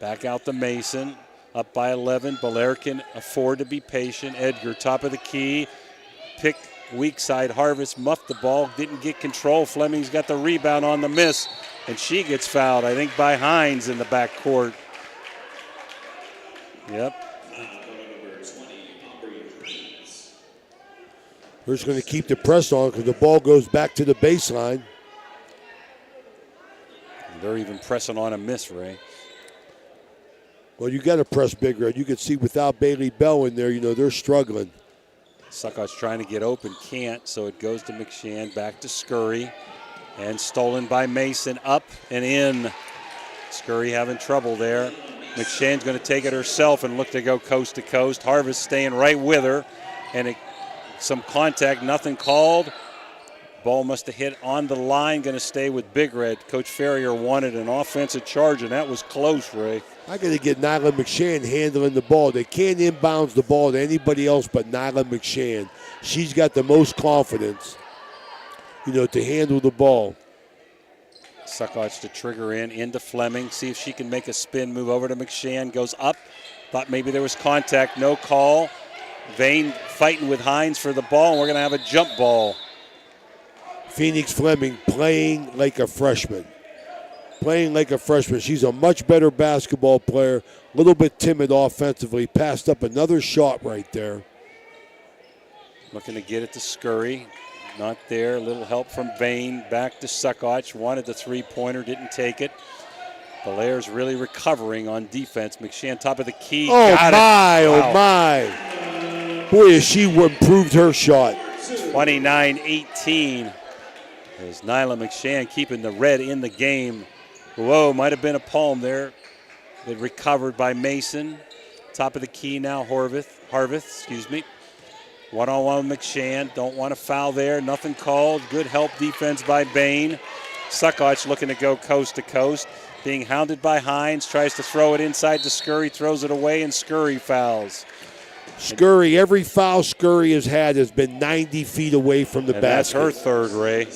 Back out to Mason. Up by 11. Belaire can afford to be patient. Edgar, top of the key. Pick weak side. Harvith muffed the ball. Didn't get control. Fleming's got the rebound on the miss. And she gets fouled, I think, by Hines in the backcourt. Yep. We're just going to keep the press on because the ball goes back to the baseline. They're even pressing on a miss, Ray. Well, you got to press Big Red. You can see without Bailey Bell in there, they're struggling. Suckoch trying to get open, can't, so it goes to McShann, back to Scurry, and stolen by Mason, up and in. Scurry having trouble there. McShann's going to take it herself and look to go coast to coast. Harvith staying right with her, and some contact, nothing called. Ball must have hit on the line, going to stay with Big Red. Coach Ferrier wanted an offensive charge, and that was close, Ray. I got to get Nyla McShann handling the ball. They can't inbounds the ball to anybody else but Nyla McShann. She's got the most confidence, to handle the ball. Suckoch to trigger into Fleming. See if she can make a spin move over to McShann. Goes up. Thought maybe there was contact. No call. Vane fighting with Hines for the ball, and we're going to have a jump ball. Phoenix Fleming playing like a freshman. She's a much better basketball player. A little bit timid offensively. Passed up another shot right there. Looking to get it to Scurry. Not there. A little help from Vane. Back to Suckoch. Wanted the three-pointer. Didn't take it. Bellaire's really recovering on defense. McShann top of the key. Oh, Got my, it. oh, Wow. my. Boy, has she improved her shot. 29-18. As Nyla McShann keeping the red in the game. Whoa, might have been a palm there. But recovered by Mason. Top of the key now, Harvith, One-on-one with McShann. Don't want to foul there. Nothing called. Good help defense by Bain. Suckoch looking to go coast to coast. Being hounded by Hines. Tries to throw it inside to Scurry. Throws it away, and Scurry fouls. Scurry, every foul Scurry has had has been 90 feet away from the And basket. that's her third, Ray.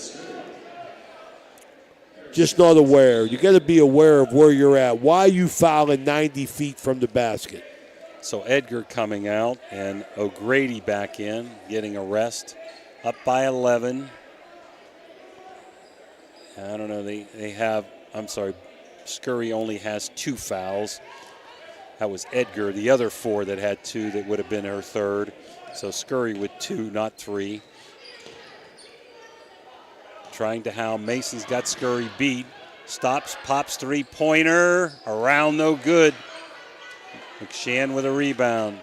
Just not aware. You got to be aware of where you're at. Why are you fouling 90 feet from the basket? So Edgar coming out and O'Grady back in, getting a rest. Up by 11. I don't know, they have, Scurry only has 2 fouls. That was Edgar, the other 4 that had 2 that would have been her third. So Scurry with 2, not 3. Trying to hound. Mason's got Scurry beat. Stops, pops three-pointer. Around, no good. McShann with a rebound.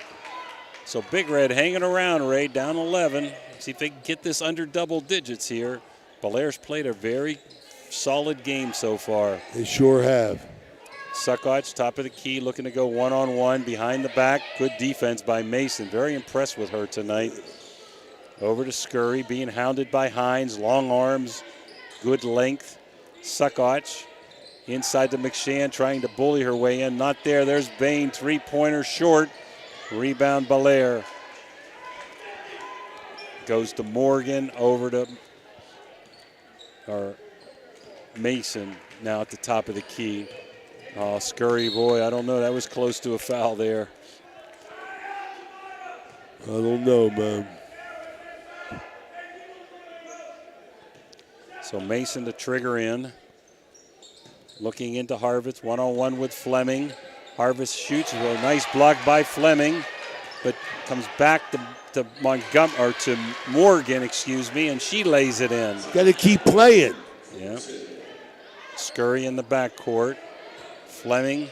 So Big Red hanging around, Ray, down 11. See if they can get this under double digits here. Bellaire's played a very solid game so far. They sure have. Suckoch, top of the key, looking to go one-on-one behind the back. Good defense by Mason. Very impressed with her tonight. Over to Scurry, being hounded by Hines. Long arms, good length. Suckoch inside to McShann, trying to bully her way in. Not there. There's Bain, three-pointer short. Rebound Bellaire. Goes to Morgan, over to Mason, now at the top of the key. Oh, Scurry, boy, I don't know. That was close to a foul there. I don't know, man. So Mason to trigger in. Looking into Harvith, one-on-one with Fleming. Harvith shoots, a nice block by Fleming, but comes back to Morgan, and she lays it in. Got to keep playing. Yeah. Scurry in the backcourt. Fleming.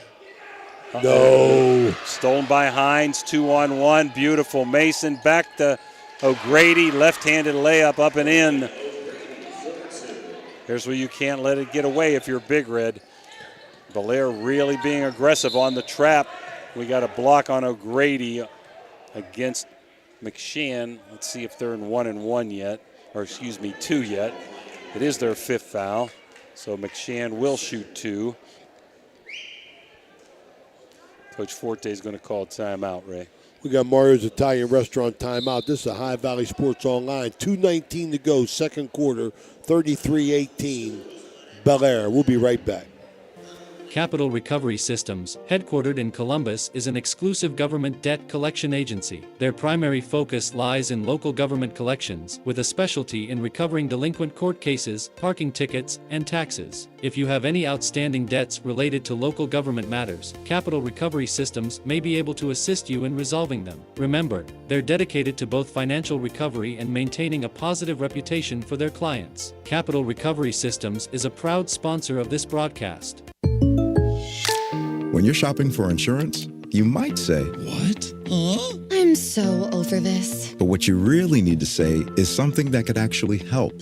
No. Stolen by Hines, 2-on-1. Beautiful. Mason back to O'Grady. Left-handed layup up and in. Here's where you can't let it get away if you're Big Red. Bellaire really being aggressive on the trap. We got a block on O'Grady against McShann. Let's see if they're in 1-and-1 yet, or 2 yet. It is their 5th foul, so McShann will shoot 2. Coach Forte is going to call timeout, Ray. We got Mario's Italian Restaurant timeout. This is a High Valley Sports Online. 2:19 to go, second quarter, 33-18. Bellaire. We'll be right back. Capital Recovery Systems, headquartered in Columbus, is an exclusive government debt collection agency. Their primary focus lies in local government collections, with a specialty in recovering delinquent court cases, parking tickets, and taxes. If you have any outstanding debts related to local government matters, Capital Recovery Systems may be able to assist you in resolving them. Remember, they're dedicated to both financial recovery and maintaining a positive reputation for their clients. Capital Recovery Systems is a proud sponsor of this broadcast. When you're shopping for insurance, you might say, "What? Huh?" I'm so over this. But what you really need to say is something that could actually help.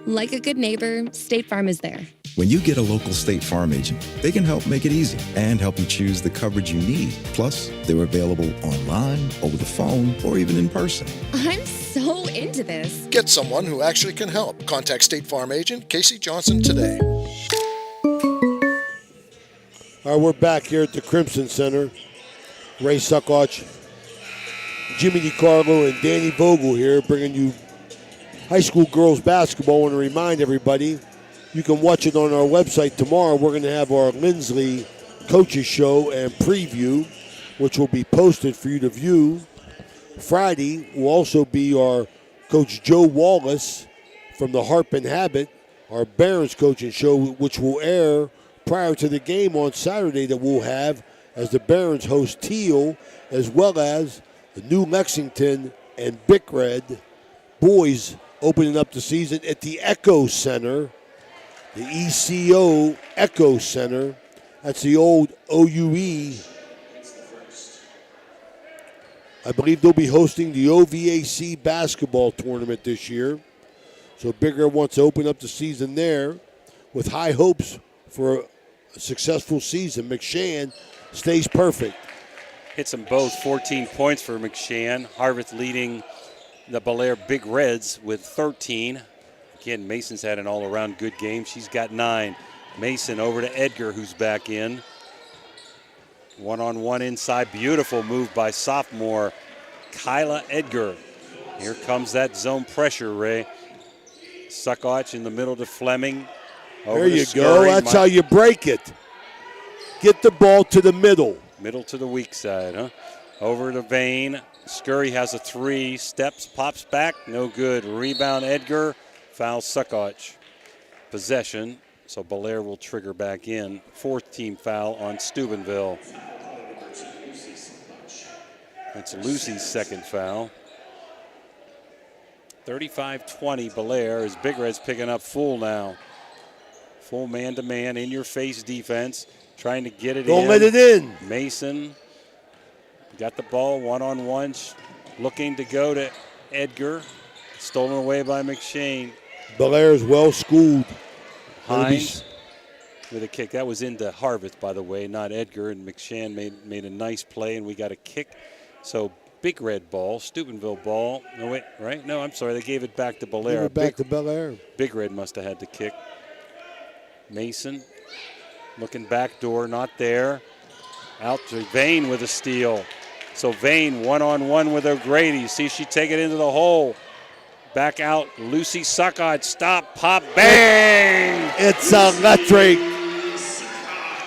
Like a good neighbor, State Farm is there. When you get a local State Farm agent, they can help make it easy and help you choose the coverage you need. Plus, they're available online, over the phone, or even in person. I'm so into this. Get someone who actually can help. Contact State Farm agent Casey Johnson today. All right, we're back here at the Crimson Center. Ray Suckoch, Jimmy DiCarlo, and Danny Vogel here bringing you high school girls basketball. I want to remind everybody, you can watch it on our website tomorrow. We're going to have our Lindsley Coaches Show and preview, which will be posted for you to view. Friday will also be our Coach Joe Wallace from the Harp and Habit, our Barons Coaching Show, which will air prior to the game on Saturday that we'll have as the Barons host Teal, as well as the New Lexington and Big Red boys opening up the season at the Echo Center, the ECO Echo Center That's the old OUE. I believe they'll be hosting the OVAC basketball tournament this year. So Big Red wants to open up the season there with high hopes for a successful season. McShann stays perfect. Hits them both, 14 points for McShann. Harvest leading the Bellaire Big Reds with 13. Again, Mason's had an all-around good game. She's got 9. Mason over to Edgar, who's back in. One-on-one inside. Beautiful move by sophomore Kyla Edgar. Here comes that zone pressure, Ray. Suckoch in the middle to Fleming. There you go. That's how you break it. Get the ball to the middle. Middle to the weak side, huh? Over to Vane. Scurry has a 3. Steps, pops back. No good. Rebound Edgar. Foul Suckoch. Possession. So Bellaire will trigger back in. 4th team foul on Steubenville. That's Lucy's 2nd foul. 35-20 Bellaire as Big Red's picking up full now. Full man-to-man, in-your-face defense. Trying to get it in. Don't let it in. Mason got the ball one-on-one. Looking to go to Edgar. Stolen away by McShane. Belaire's well schooled. Hines with a kick. That was into Harvest, by the way, not Edgar. And McShann made a nice play, and we got a kick. So Big Red ball, Steubenville ball. No, wait, right? No, I'm sorry. They gave it back to Bellaire. Give it back to Bellaire. Big Red must have had the kick. Mason looking back door, not there. Out to Vane with a steal. So Vane one-on-one with O'Grady. See she take it into the hole. Back out, Lucy Suckoch. Stop, pop, bang! It's electric.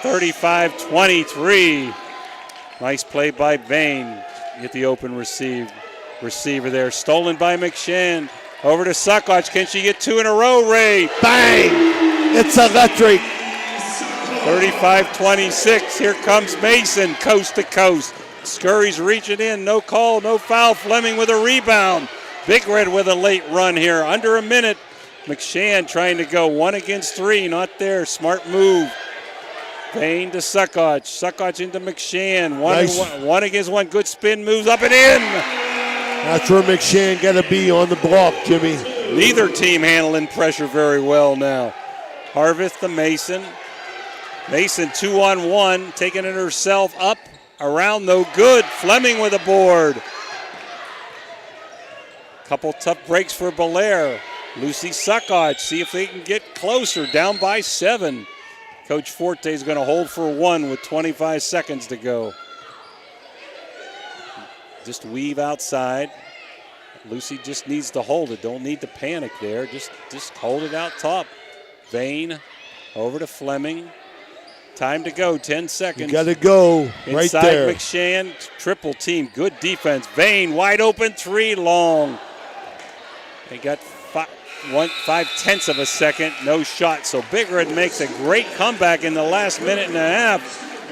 35-23. Nice play by Vane. Get the open receiver there. Stolen by McShann. Over to Suckoch. Can she get 2 in a row, Ray? Bang! It's electric. 35-26. Here comes Mason, coast to coast. Scurry's reaching in. No call, no foul. Fleming with a rebound. Big Red with a late run here. Under a minute. McShann trying to go 1 against 3. Not there. Smart move. Vane to Suckoch. Suckoch into McShann. One against 1. Good spin. Moves up and in. That's where McShann got to be on the block, Jimmy. Neither team handling pressure very well now. Harvest to Mason. Mason 2-on-1. Taking it herself up. Around, no good. Fleming with a board. Couple tough breaks for Bellaire. Lucy Suckoch, see if they can get closer. Down by 7. Coach Forte is going to hold for 1 with 25 seconds to go. Just weave outside. Lucy just needs to hold it. Don't need to panic there. Just hold it out top. Vane over to Fleming. Time to go, 10 seconds. You got to go right Inside there. McShann, triple team, good defense. Vane, wide open, 3 long. They got 5/10 of a second, no shot. So Big Red makes a great comeback in the last minute and a half.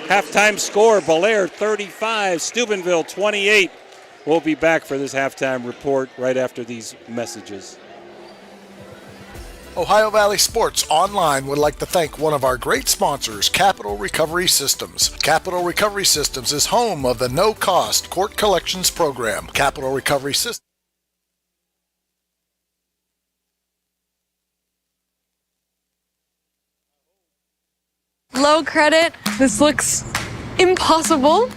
Halftime score, Bellaire 35, Steubenville 28. We'll be back for this halftime report right after these messages. Ohio Valley Sports Online would like to thank one of our great sponsors, Capital Recovery Systems. Capital Recovery Systems is home of the no-cost court collections program. Capital Recovery Systems. Low credit. This looks impossible.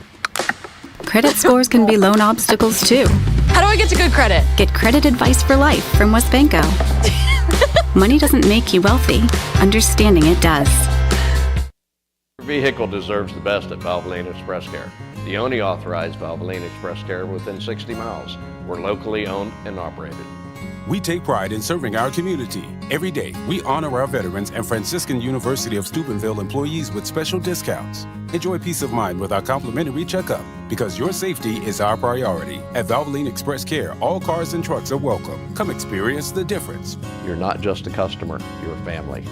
Credit scores can be loan obstacles too. How do I get to good credit? Get credit advice for life from WesBanco. Money doesn't make you wealthy. Understanding it does. Your vehicle deserves the best at Valvoline Express Care. The only authorized Valvoline Express Care within 60 miles. We're locally owned and operated. We take pride in serving our community. Every day, we honor our veterans and Franciscan University of Steubenville employees with special discounts. Enjoy peace of mind with our complimentary checkup, because your safety is our priority. At Valvoline Express Care, all cars and trucks are welcome. Come experience the difference. You're not just a customer, you're a family.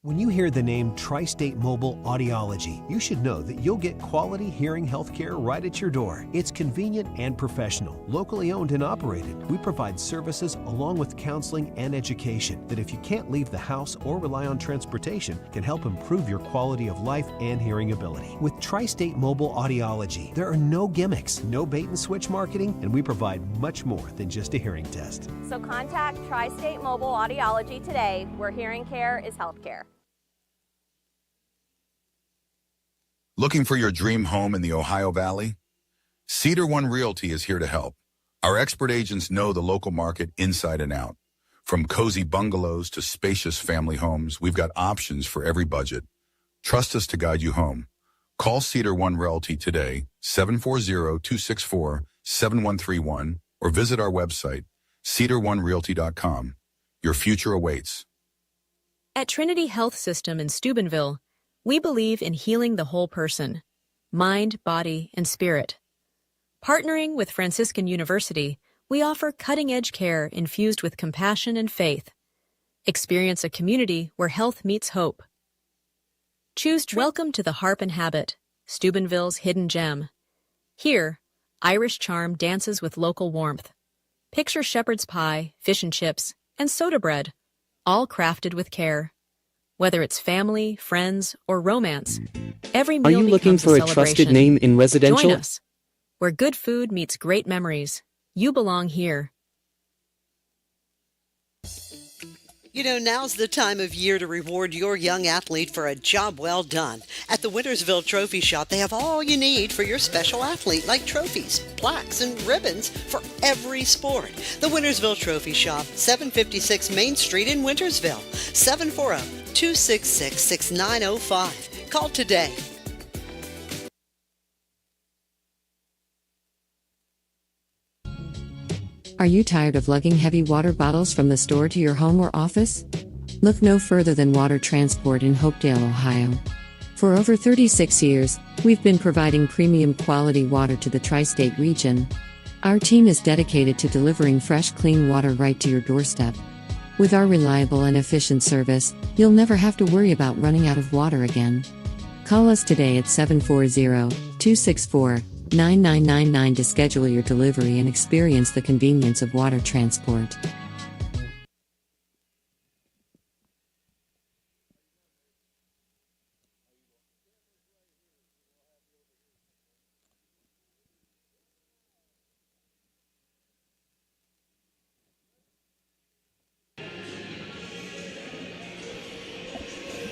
When you hear the name Tri-State Mobile Audiology, you should know that you'll get quality hearing healthcare right at your door. It's convenient and professional, locally owned and operated. We provide services along with counseling and education that, if you can't leave the house or rely on transportation, can help improve your quality of life and hearing ability. With Tri-State Mobile Audiology, there are no gimmicks, no bait and switch marketing, and we provide much more than just a hearing test. So contact Tri-State Mobile Audiology today, where hearing care is healthcare. Looking for your dream home in the Ohio Valley? Cedar One Realty is here to help. Our expert agents know the local market inside and out. From cozy bungalows to spacious family homes, we've got options for every budget. Trust us to guide you home. Call Cedar One Realty today, 740-264-7131, or visit our website, cedaronerealty.com. Your future awaits. At Trinity Health System in Steubenville, we believe in healing the whole person, mind, body, and spirit. Partnering with Franciscan University, we offer cutting-edge care infused with compassion and faith. Experience a community where health meets hope. Welcome to the Harp and Habit, Steubenville's hidden gem. Here, Irish charm dances with local warmth. Picture shepherd's pie, fish and chips, and soda bread, all crafted with care. Whether it's family, friends, or romance, every meal Are you looking becomes for a celebration. trusted name in residential? Join us, where good food meets great memories. You belong here. You know, now's the time of year to reward your young athlete for a job well done. At the Wintersville Trophy Shop, they have all you need for your special athlete, like trophies, plaques, and ribbons for every sport. The Wintersville Trophy Shop, 756 Main Street in Wintersville, 740-266-6905. Call today. Are you tired of lugging heavy water bottles from the store to your home or office? Look no further than Water Transport in Hopedale, Ohio. For over 36 years, we've been providing premium quality water to the tri-state region. Our team is dedicated to delivering fresh, clean water right to your doorstep. With our reliable and efficient service, you'll never have to worry about running out of water again. Call us today at 740-264-9999 to schedule your delivery and experience the convenience of water transport.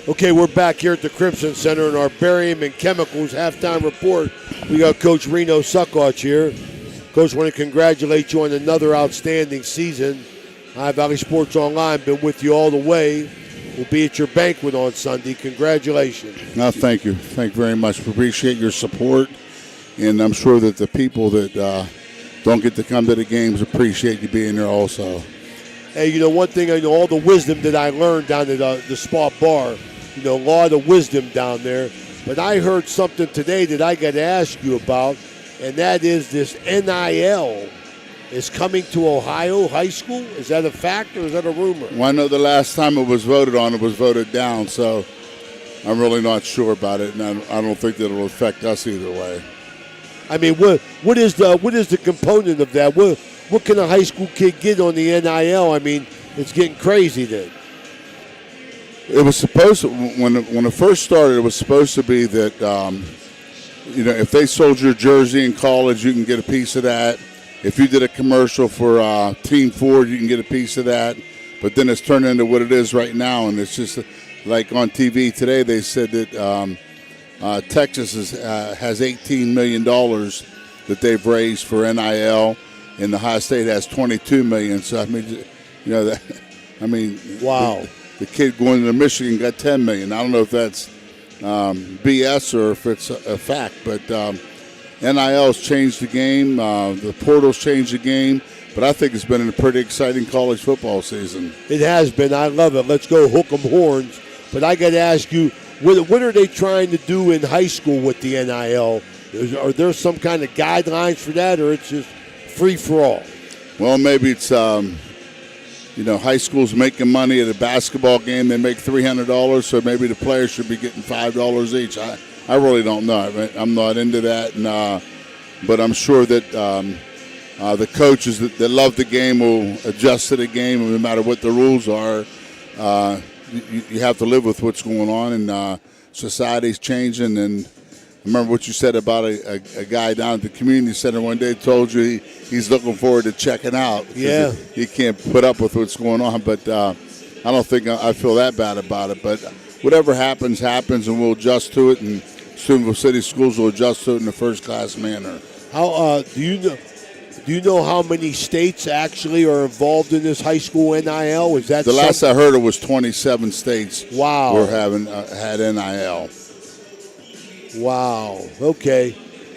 Okay, we're back here at the Crimson Center in our Barium and Chemicals halftime report. We got Coach Reno Suckoch here. Coach, I want to congratulate you on another outstanding season. High Valley Sports Online, been with you all the way. We'll be at your banquet on Sunday. Congratulations. No, thank you. Thank you very much. We appreciate your support, and I'm sure that the people that don't get to come to the games appreciate you being there also. Hey, you know, one thing, I know all the wisdom that I learned down at the Spot Bar, you know, a lot of wisdom down there. But I heard something today that I got to ask you about, and that is this NIL is coming to Ohio high school. Is that a fact or is that a rumor? Well, I know the last time it was voted on, it was voted down, so I'm really not sure about it, and I don't think that it'll affect us either way. I mean, what is the component of that? What can a high school kid get on the NIL? I mean, it's getting crazy then. It was supposed to, when it first started, it was supposed to be that, you know, if they sold your jersey in college, you can get a piece of that. If you did a commercial for Team Ford, you can get a piece of that. But then it's turned into what it is right now, and it's just like on TV today, they said that Texas has $18 million that they've raised for NIL, and the Ohio State has $22 million. So I mean, you know, wow. The kid going to Michigan got $10 million. I don't know if that's BS or if it's a fact, but NIL's changed the game. The portal's changed the game, but I think it's been a pretty exciting college football season. It has been. I love it. Let's go hook 'em horns. But I got to ask you, what are they trying to do in high school with the NIL? Are there some kind of guidelines for that, or it's just free for all? Well, maybe it's high school's making money at a basketball game. They make $300, so maybe the players should be getting $5 each. I really don't know. I'm not into that, but I'm sure that the coaches that love the game will adjust to the game no matter what the rules are. You have to live with what's going on, and society's changing. And I remember what you said about a guy down at the community center one day told you he's looking forward to checking out. Yeah. He can't put up with what's going on, but I don't think I feel that bad about it. But whatever happens, and we'll adjust to it, and Steubenville City Schools will adjust to it in a first-class manner. How do you know how many states actually are involved in this high school NIL? Is that last I heard? It was 27 states. Wow. Were having had NIL. Wow. Okay.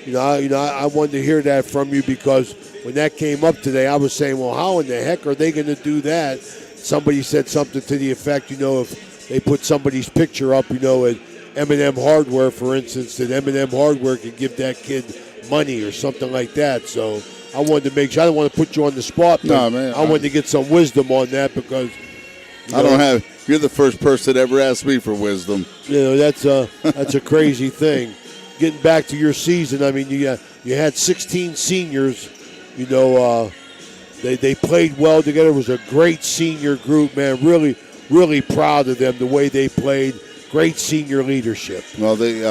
I wanted to hear that from you because when that came up today, I was saying, well, how in the heck are they going to do that? Somebody said something to the effect, if they put somebody's picture up, at M&M Hardware, for instance, that M&M Hardware could give that kid money or something like that. So I wanted to make sure. I don't want to put you on the spot, but no, man, I wanted to get some wisdom on that because I don't have. You're the first person that ever asked me for wisdom. That's a crazy thing. Getting back to your season, I mean, you had 16 seniors. They played well together. It was a great senior group, man. Really, really proud of them the way they played. Great senior leadership. Well, it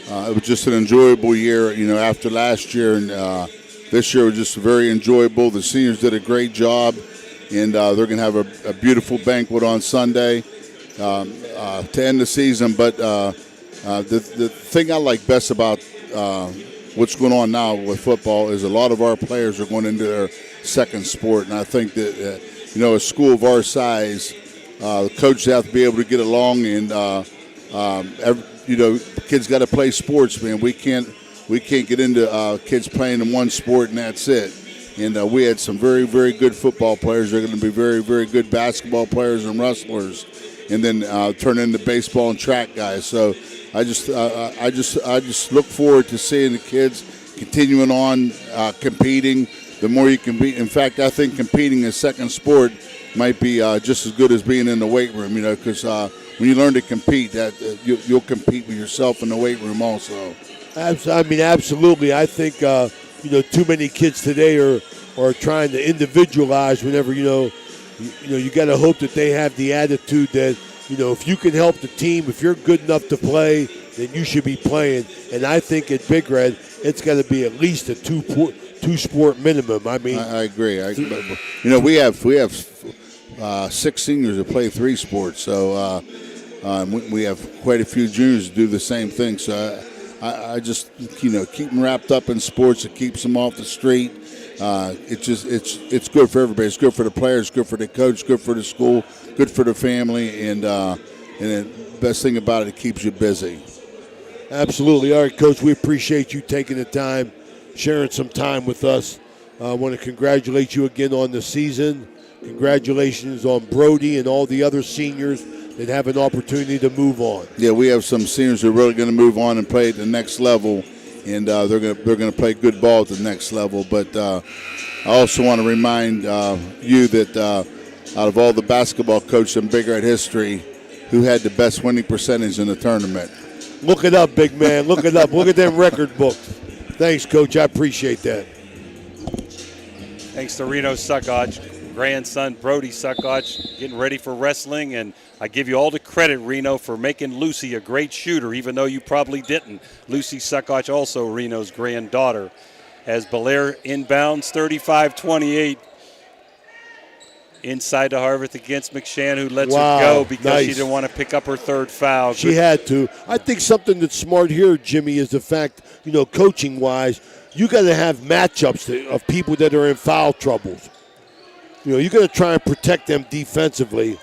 was just an enjoyable year. After last year and this year was just very enjoyable. The seniors did a great job, and they're going to have a beautiful banquet on Sunday to end the season. But the thing I like best about what's going on now with football is a lot of our players are going into their second sport, and I think that a school of our size, the coaches have to be able to get along, and kids got to play sports, man. We can't get into kids playing in one sport and that's it. And we had some very, very good football players. They're going to be very, very good basketball players and wrestlers, and then turn into baseball and track guys. So I just look forward to seeing the kids continuing on competing. The more you compete, in fact, I think competing in second sport might be just as good as being in the weight room. Because when you learn to compete, that you'll compete with yourself in the weight room also. Absolutely. I think too many kids today are trying to individualize. Whenever you got to hope that they have the attitude that if you can help the team, if you're good enough to play, then you should be playing. And I think at Big Red, it's got to be at least a two-sport minimum. I mean, I agree. We have 6 seniors that play 3 sports, so we have quite a few juniors that do the same thing. So I just keep them wrapped up in sports. It keeps them off the street. It's good for everybody. It's good for the players, good for the coach, good for the school, good for the family, and the best thing about it keeps you busy. Absolutely. All right, Coach, we appreciate you taking the time, sharing some time with us. I want to congratulate you again on the season. Congratulations on Brody and all the other seniors that have an opportunity to move on. Yeah, we have some seniors who are really going to move on and play at the next level, and they're going to play good ball at the next level. But I also want to remind you that out of all the basketball coaches in Big Red history, who had the best winning percentage in the tournament? Look it up, big man. Look it up. Look at them record books. Thanks, Coach. I appreciate that. Thanks to Reno Suckotch, grandson Brody Suckotch, getting ready for wrestling. And I give you all the credit, Reno, for making Lucy a great shooter, even though you probably didn't. Lucy Suckotch, also Reno's granddaughter, as Bellaire inbounds 35-28. Inside to Harvard against McShann, who lets her go because she didn't want to pick up her third foul. She had to. I think something that's smart here, Jimmy, is the fact, coaching-wise, you got to have matchups of people that are in foul troubles. You got to try and protect them defensively.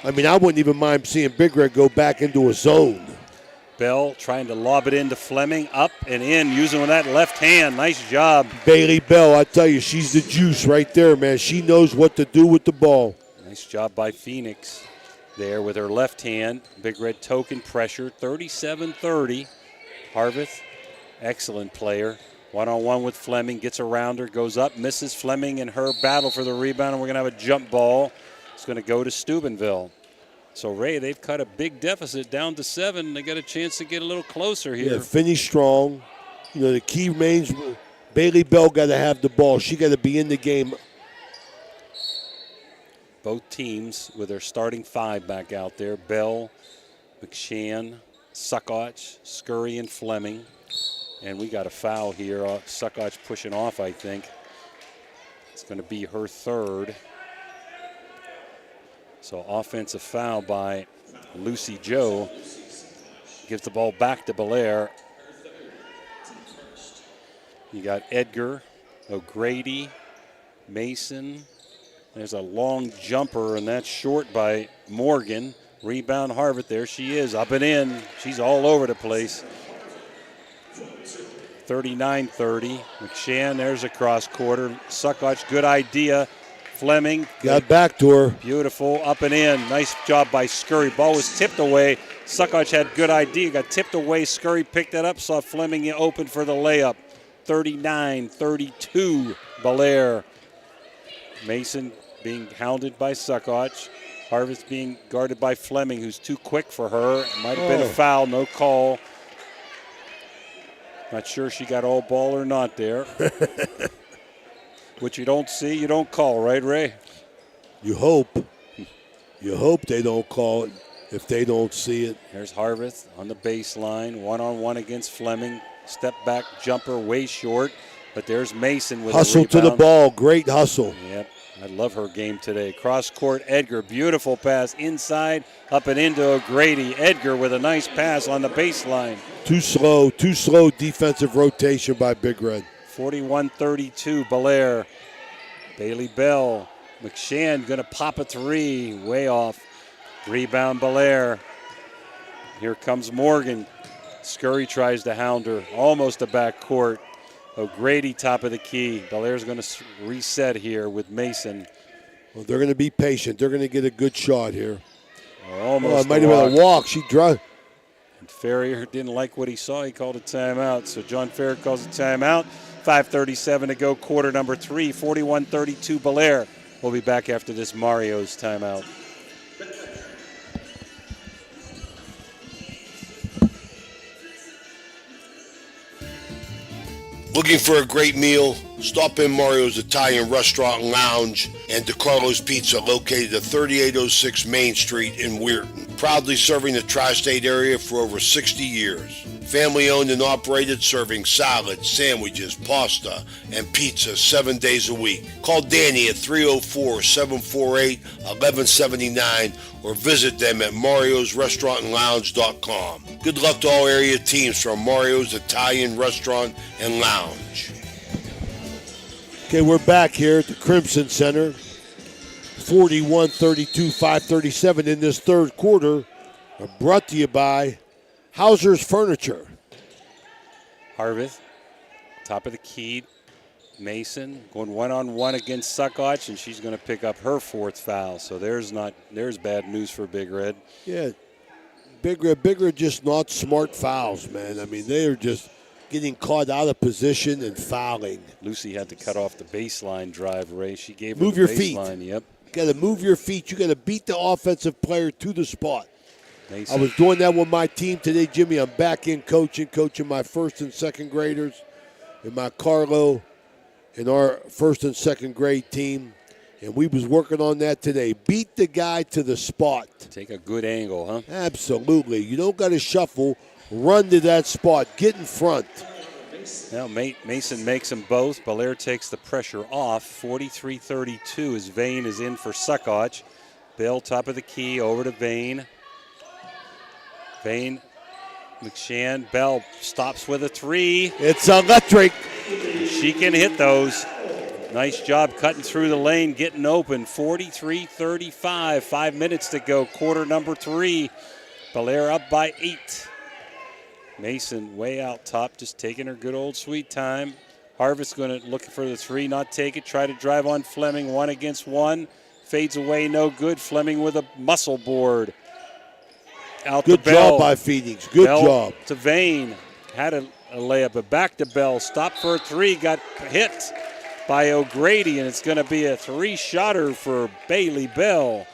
I mean, I wouldn't even mind seeing Big Red go back into a zone. Bell trying to lob it into Fleming, up and in, using that left hand. Nice job. Bailey Bell, I tell you, she's the juice right there, man. She knows what to do with the ball. Nice job by Phoenix there with her left hand. Big Red token pressure, 37-30. Harveth, excellent player. One-on-one with Fleming, gets around her, goes up, misses. Fleming and her battle for the rebound, and we're going to have a jump ball. It's going to go to Steubenville. So, Ray, they've cut a big deficit down to 7. They got a chance to get a little closer here. Yeah, finish strong. You know, the key remains Bailey Bell got to have the ball. She got to be in the game. Both teams with their starting 5 back out there. Bell, McShann, Suckoch, Scurry, and Fleming. And we got a foul here. Suckoch pushing off, I think. It's going to be her 3rd. So offensive foul by Lucy Joe. Gives the ball back to Bellaire. You got Edgar, O'Grady, Mason. There's a long jumper, and that's short by Morgan. Rebound Harvard. There she is, up and in. She's all over the place. 39-30. McShann, there's a cross quarter. Suckoch, good idea. Fleming. Got back to her. Beautiful, up and in. Nice job by Scurry. Ball was tipped away. Suckoch had good idea. Got tipped away. Scurry picked it up. Saw Fleming open for the layup. 39-32, Bellaire. Mason being hounded by Suckoch. Harvest being guarded by Fleming, who's too quick for her. Might have been a foul, no call. Not sure she got all ball or not there. What you don't see, you don't call, right, Ray? You hope. You hope they don't call it if they don't see it. There's Harvest on the baseline, one-on-one against Fleming. Step back jumper, way short. But there's Mason with hustle a rebound. to the ball, great hustle. Yep, I love her game today. Cross court, Edgar, beautiful pass inside, up and into O'Grady. Edgar with a nice pass on the baseline. Too slow defensive rotation by Big Red. 41-32, Bellaire. Bailey Bell. McShann going to pop a 3, way off. Rebound, Bellaire. Here comes Morgan. Scurry tries to hound her, almost a back court. O'Grady top of the key. Bellaire's going to reset here with Mason. Well, they're going to be patient. They're going to get a good shot here. Almost it might have been a walk. She drove. And Ferrier didn't like what he saw. He called a timeout. So John Ferrier calls a timeout. 5:37 to go, quarter number 3. 41-32 Bellaire. We'll be back after this Mario's timeout. Looking for a great meal? Stop in Mario's Italian Restaurant and Lounge and DeCarlo's Pizza, located at 3806 Main Street in Weirton. Proudly serving the tri-state area for over 60 years. Family owned and operated, serving salads, sandwiches, pasta, and pizza 7 days a week. Call Danny at 304-748-1179 or visit them at mariosrestaurantandlounge.com. Good luck to all area teams from Mario's Italian Restaurant and Lounge. Okay, we're back here at the Crimson Center. 41-32, 5:37 in this third quarter. Brought to you by Hauser's Furniture. Harvest, top of the key. Mason going one-on-one against Suckoch, and she's going to pick up her 4th foul. So there's bad news for Big Red. Yeah, Big Red just not smart fouls, man. I mean, they are just getting caught out of position and fouling. Lucy had to cut off the baseline drive, Ray. She gave her move the your baseline. feet. Yep. You got to move your feet. You got to beat the offensive player to the spot. Mason. I was doing that with my team today, Jimmy. I'm back in coaching my first and second graders and my Carlo and our first and second grade team. And we was working on that today. Beat the guy to the spot. Take a good angle, huh? Absolutely. You don't got to shuffle. Run to that spot. Get in front. Now Mason makes them both. Bellaire takes the pressure off. 43-32 as Vane is in for Suckoch. Bell top of the key over to Vane. Vane, McShann, Bell stops with a 3. It's electric. She can hit those. Nice job cutting through the lane, getting open. 43-35, 5 minutes to go, quarter number 3. Bellaire up by 8. Mason way out top, just taking her good old sweet time. Harvest going to look for the 3, not take it. Try to drive on Fleming, 1 against 1. Fades away, no good. Fleming with a muscle board. Out Good to Bell. job by Phoenix. Good Bell job. To Vane. Had a a layup, but back to Bell. Stopped for a three, got hit by O'Grady, and it's going to be a three-shotter for Bailey Bell.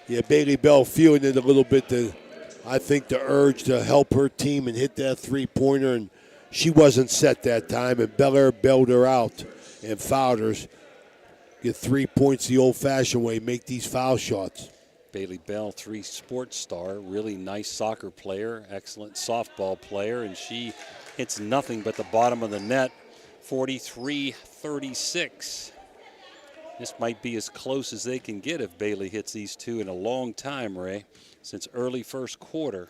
Yeah, Bailey Bell feeling it a little bit, I think the urge to help her team and hit that three-pointer, and she wasn't set that time, and Bellaire bailed her out and fouled her. Get 3 points the old-fashioned way, make these foul shots. Bailey Bell, three sports star, really nice soccer player, excellent softball player, and she hits nothing but the bottom of the net, 43-36. This might be as close as they can get if Bailey hits these two in a long time, Ray, since early first quarter.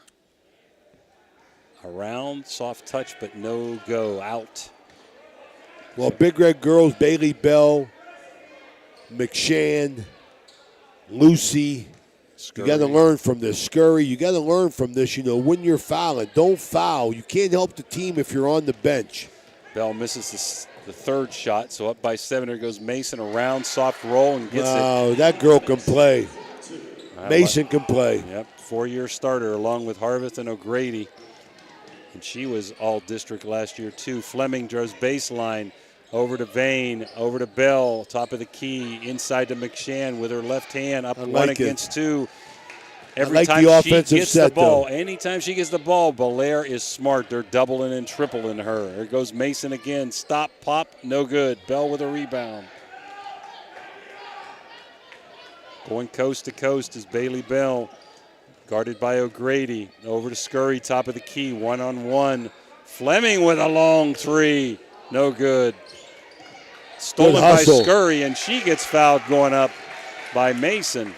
Around, soft touch, but no go, out. Well, Big Red girls, Bailey Bell, McShann, Lucy. Scurry. You got to learn from this. Scurry, you got to learn from this. You know, when you're fouling, don't foul. You can't help the team if you're on the bench. Bell misses the third shot, so up by 7. There goes Mason, around, soft roll, and gets it. Oh, that girl can play. Mason can play. Yep, 4-year starter along with Harveth and O'Grady. And she was all district last year, too. Fleming draws baseline. Over to Vane, over to Bell, top of the key, inside to McShann with her left hand, up one against two. Every time she gets the ball, anytime she gets the ball, Bellaire is smart. They're doubling and tripling her. There goes Mason again. Stop, pop, no good. Bell with a rebound. Going coast to coast is Bailey Bell, guarded by O'Grady. Over to Scurry, top of the key, one-on-one. Fleming with a long three, no good. Stolen by Scurry, and she gets fouled going up by Mason.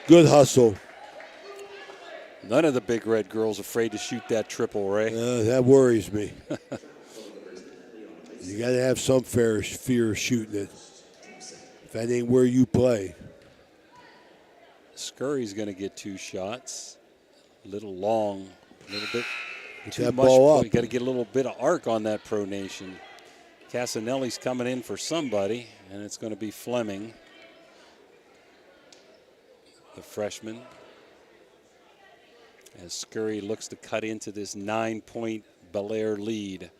Good hustle. None of the Big Red girls afraid to shoot that triple, Ray. That worries me. You got to have some fear of shooting it. If that ain't where you play. Scurry's going to get 2 shots. A little long, a little bit too that much. Ball up. You got to get a little bit of arc on that pronation. Casanelli's coming in for somebody, and it's going to be Fleming, the freshman, as Scurry looks to cut into this 9-point Bellaire lead.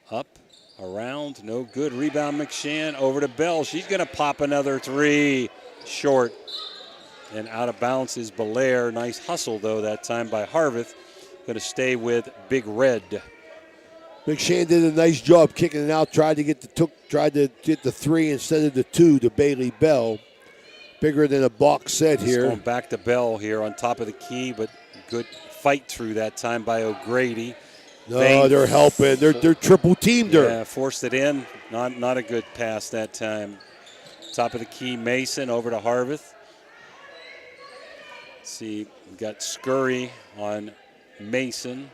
Up, around, no good. Rebound Mcshan, over to Bell. She's going to pop another three, short. And out of bounds is Bellaire. Nice hustle, though, that time by Harveth. Going to stay with Big Red. McShann did a nice job kicking it out, tried to get the three instead of the two to Bailey Bell. Bigger than a box set here. Going back to Bell here on top of the key, but good fight through that time by O'Grady. No, they're helping. They're triple teamed her. Yeah, forced it in. Not a good pass that time. Top of the key, Mason over to Harveth. Let's see, we've got Scurry on Mason.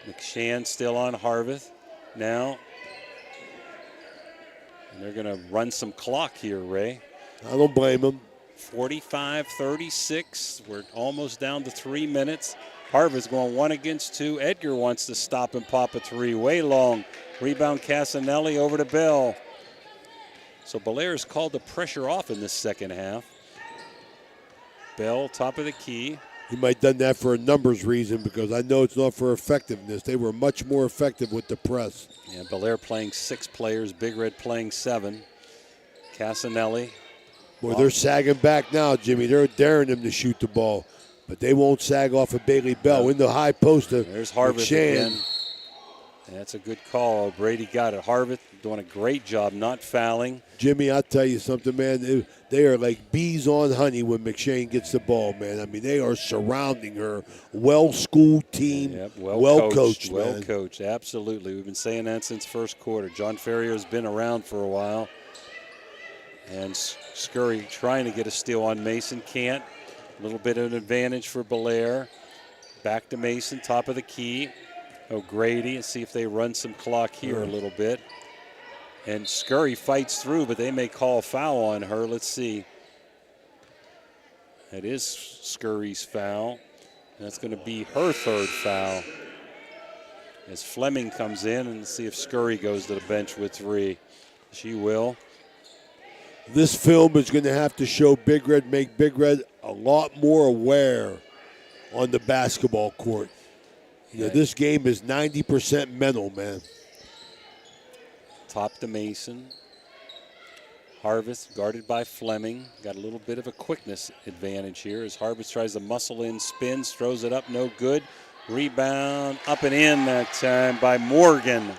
McShann still on Harveth now. And they're going to run some clock here, Ray. I don't blame them. 45-36. We're almost down to 3 minutes. Harveth's going 1 against 2. Edgar wants to stop and pop a three. Way long. Rebound Casanelli over to Bell. So Bellaire's called the pressure off in this second half. Bell, top of the key. He might have done that for a numbers reason because I know it's not for effectiveness. They were much more effective with the press. Yeah, Bellaire playing 6 players, Big Red playing 7. Casanelli. Boy, they're sagging back now, Jimmy. They're daring them to shoot the ball, but they won't sag off of Bailey Bell. In the high post of There's Harveth McShann. again. That's a good call. Brady got it. Harveth doing a great job not fouling. Jimmy, I'll tell you something, man. They are like bees on honey when McShann gets the ball, man. I mean, they are surrounding her. Well-schooled team, Yep, well-coached, man. Well-coached, absolutely. We've been saying that since first quarter. John Ferrier's been around for a while. And Scurry trying to get a steal on Mason. Can't. A little bit of an advantage for Bellaire. Back to Mason, top of the key. O'Grady, and see if they run some clock here a little bit. And Scurry fights through, but they may call a foul on her. Let's see. It is Scurry's foul. And that's going to be her third foul. As Fleming comes in, and see if Scurry goes to the bench with 3. She will. This film is going to have to show Big Red, make Big Red a lot more aware on the basketball court. You know, this game is 90% mental, man. Top to Mason. Harvest guarded by Fleming. Got a little bit of a quickness advantage here as Harvest tries to muscle in, spins, throws it up, no good. Rebound up and in that time by Morgan.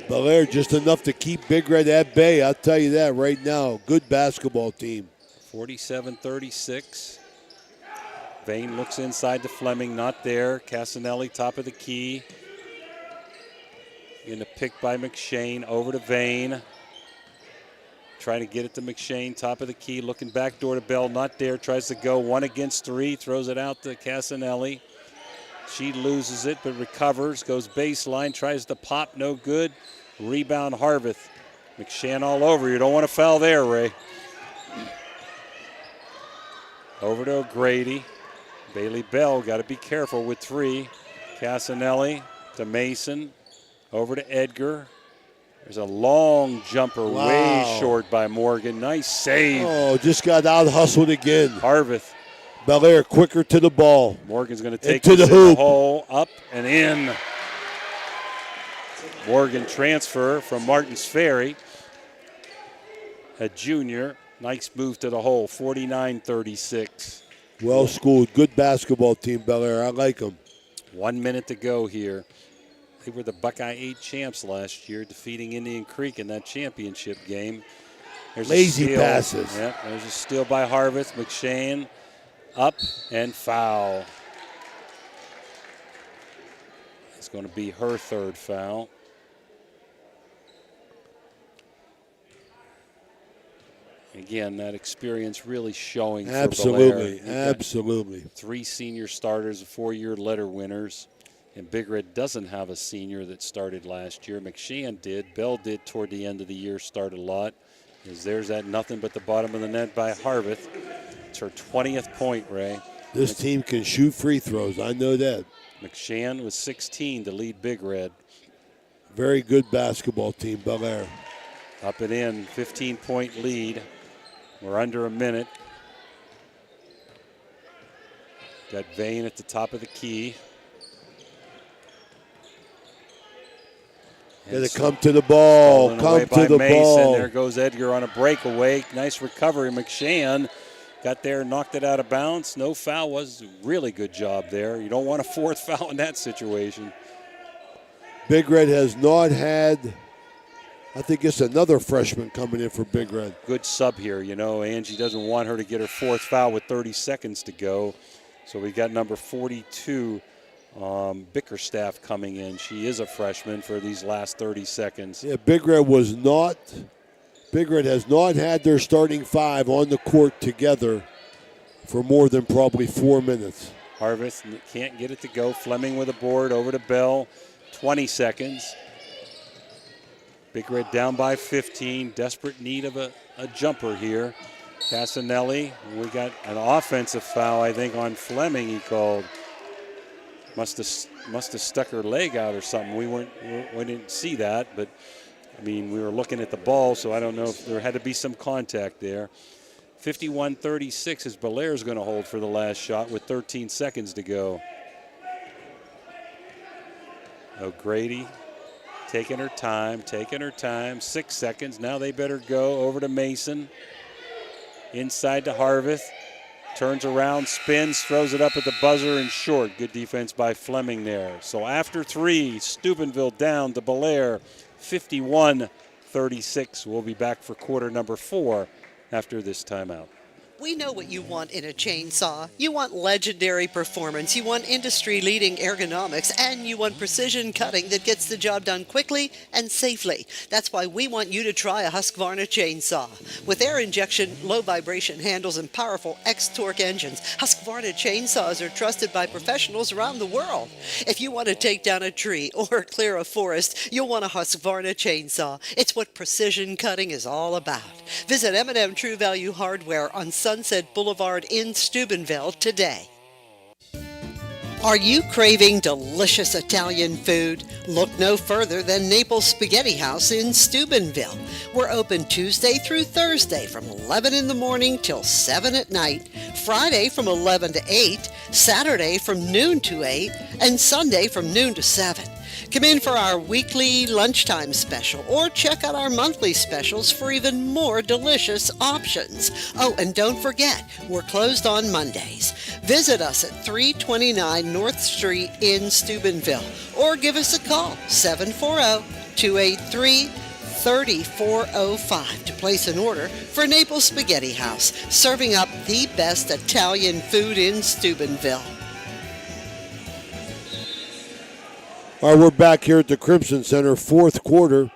Bellaire just enough to keep Big Red at bay. I'll tell you that right now. Good basketball team. 47-36. Vane looks inside to Fleming, not there. Casanelli, top of the key. In the pick by McShane, over to Vane. Trying to get it to McShane, top of the key, looking back door to Bell, not there. Tries to go 1 against 3, throws it out to Casanelli. She loses it, but recovers, goes baseline, tries to pop, no good. Rebound Harveth. McShane all over you. Don't want to foul there, Ray. Over to O'Grady. Bailey Bell got to be careful with 3. Casanelli to Mason. Over to Edgar. There's a long jumper, way short by Morgan. Nice save. Oh, just got out-hustled again. Harveth. Bellaire quicker to the ball. Morgan's going to take to the this in hoop. hole, up and in. Morgan transfer from Martins Ferry. A junior. Nice move to the hole, 49-36. Well schooled, good basketball team, Bellaire. I like them. 1 minute to go here. They were the Buckeye 8 champs last year, defeating Indian Creek in that championship game. There's Lazy a steal. passes. Yep, there's a steal by Harvest. McShane up and foul. It's going to be her 3rd foul. Again, that experience really showing for Absolutely, Bellaire. absolutely. 3 senior starters, 4-year letter winners. And Big Red doesn't have a senior that started last year. McShane did. Bell did toward the end of the year, started a lot. As there's that nothing but the bottom of the net by Harveth. It's her 20th point, Ray. This team can shoot free throws. I know that. McShane with 16 to lead Big Red. Very good basketball team, Bellaire. Up and in, 15-point lead. We're under a minute. Got Vane at the top of the key. Got to come to the ball. Come to the Mason. ball. There goes Edgar on a breakaway. Nice recovery. McShane got there, knocked it out of bounds. No foul. Was a really good job there. You don't want a 4th foul in that situation. Big Red has not had, I think it's another freshman coming in for Big Red. Good sub here. You know, Angie doesn't want her to get her 4th foul with 30 seconds to go. So we got number 42, Bickerstaff, coming in. She is a freshman for these last 30 seconds. Yeah, Big Red has not had their starting 5 on the court together for more than probably 4 minutes. Harvest can't get it to go. Fleming with a board, over to Bell. 20 seconds. Big Red down by 15. Desperate need of a jumper here. Casanelli. We got an offensive foul, I think, on Fleming he called. Must have stuck her leg out or something. We didn't see that, but I mean, we were looking at the ball, so I don't know if there had to be some contact there. 51-36 is Bellaire's going to hold for the last shot with 13 seconds to go. O'Grady taking her time. 6 seconds. Now they better go over to Mason. Inside to Harveth. Turns around, spins, throws it up at the buzzer and short. Good defense by Fleming there. So after 3, Steubenville down to Bellaire, 51-36. We'll be back for quarter number 4 after this timeout. We know what you want in a chainsaw. You want legendary performance, you want industry-leading ergonomics, and you want precision cutting that gets the job done quickly and safely. That's why we want you to try a Husqvarna chainsaw. With air injection, low vibration handles, and powerful X-Torque engines, Husqvarna chainsaws are trusted by professionals around the world. If you want to take down a tree or clear a forest, you'll want a Husqvarna chainsaw. It's what precision cutting is all about. Visit M&M True Value Hardware on Sunset Boulevard in Steubenville today. Are you craving delicious Italian food? Look no further than Naples Spaghetti House in Steubenville. We're open Tuesday through Thursday from 11 in the morning till 7 at night, Friday from 11 to 8, Saturday from noon to 8, and Sunday from noon to 7. Come in for our weekly lunchtime special or check out our monthly specials for even more delicious options. Oh, and don't forget, we're closed on Mondays. Visit us at 329 North Street in Steubenville or give us a call, 740-283-3405 to place an order for Naples Spaghetti House, serving up the best Italian food in Steubenville. All right, we're back here at the Crimson Center, fourth quarter.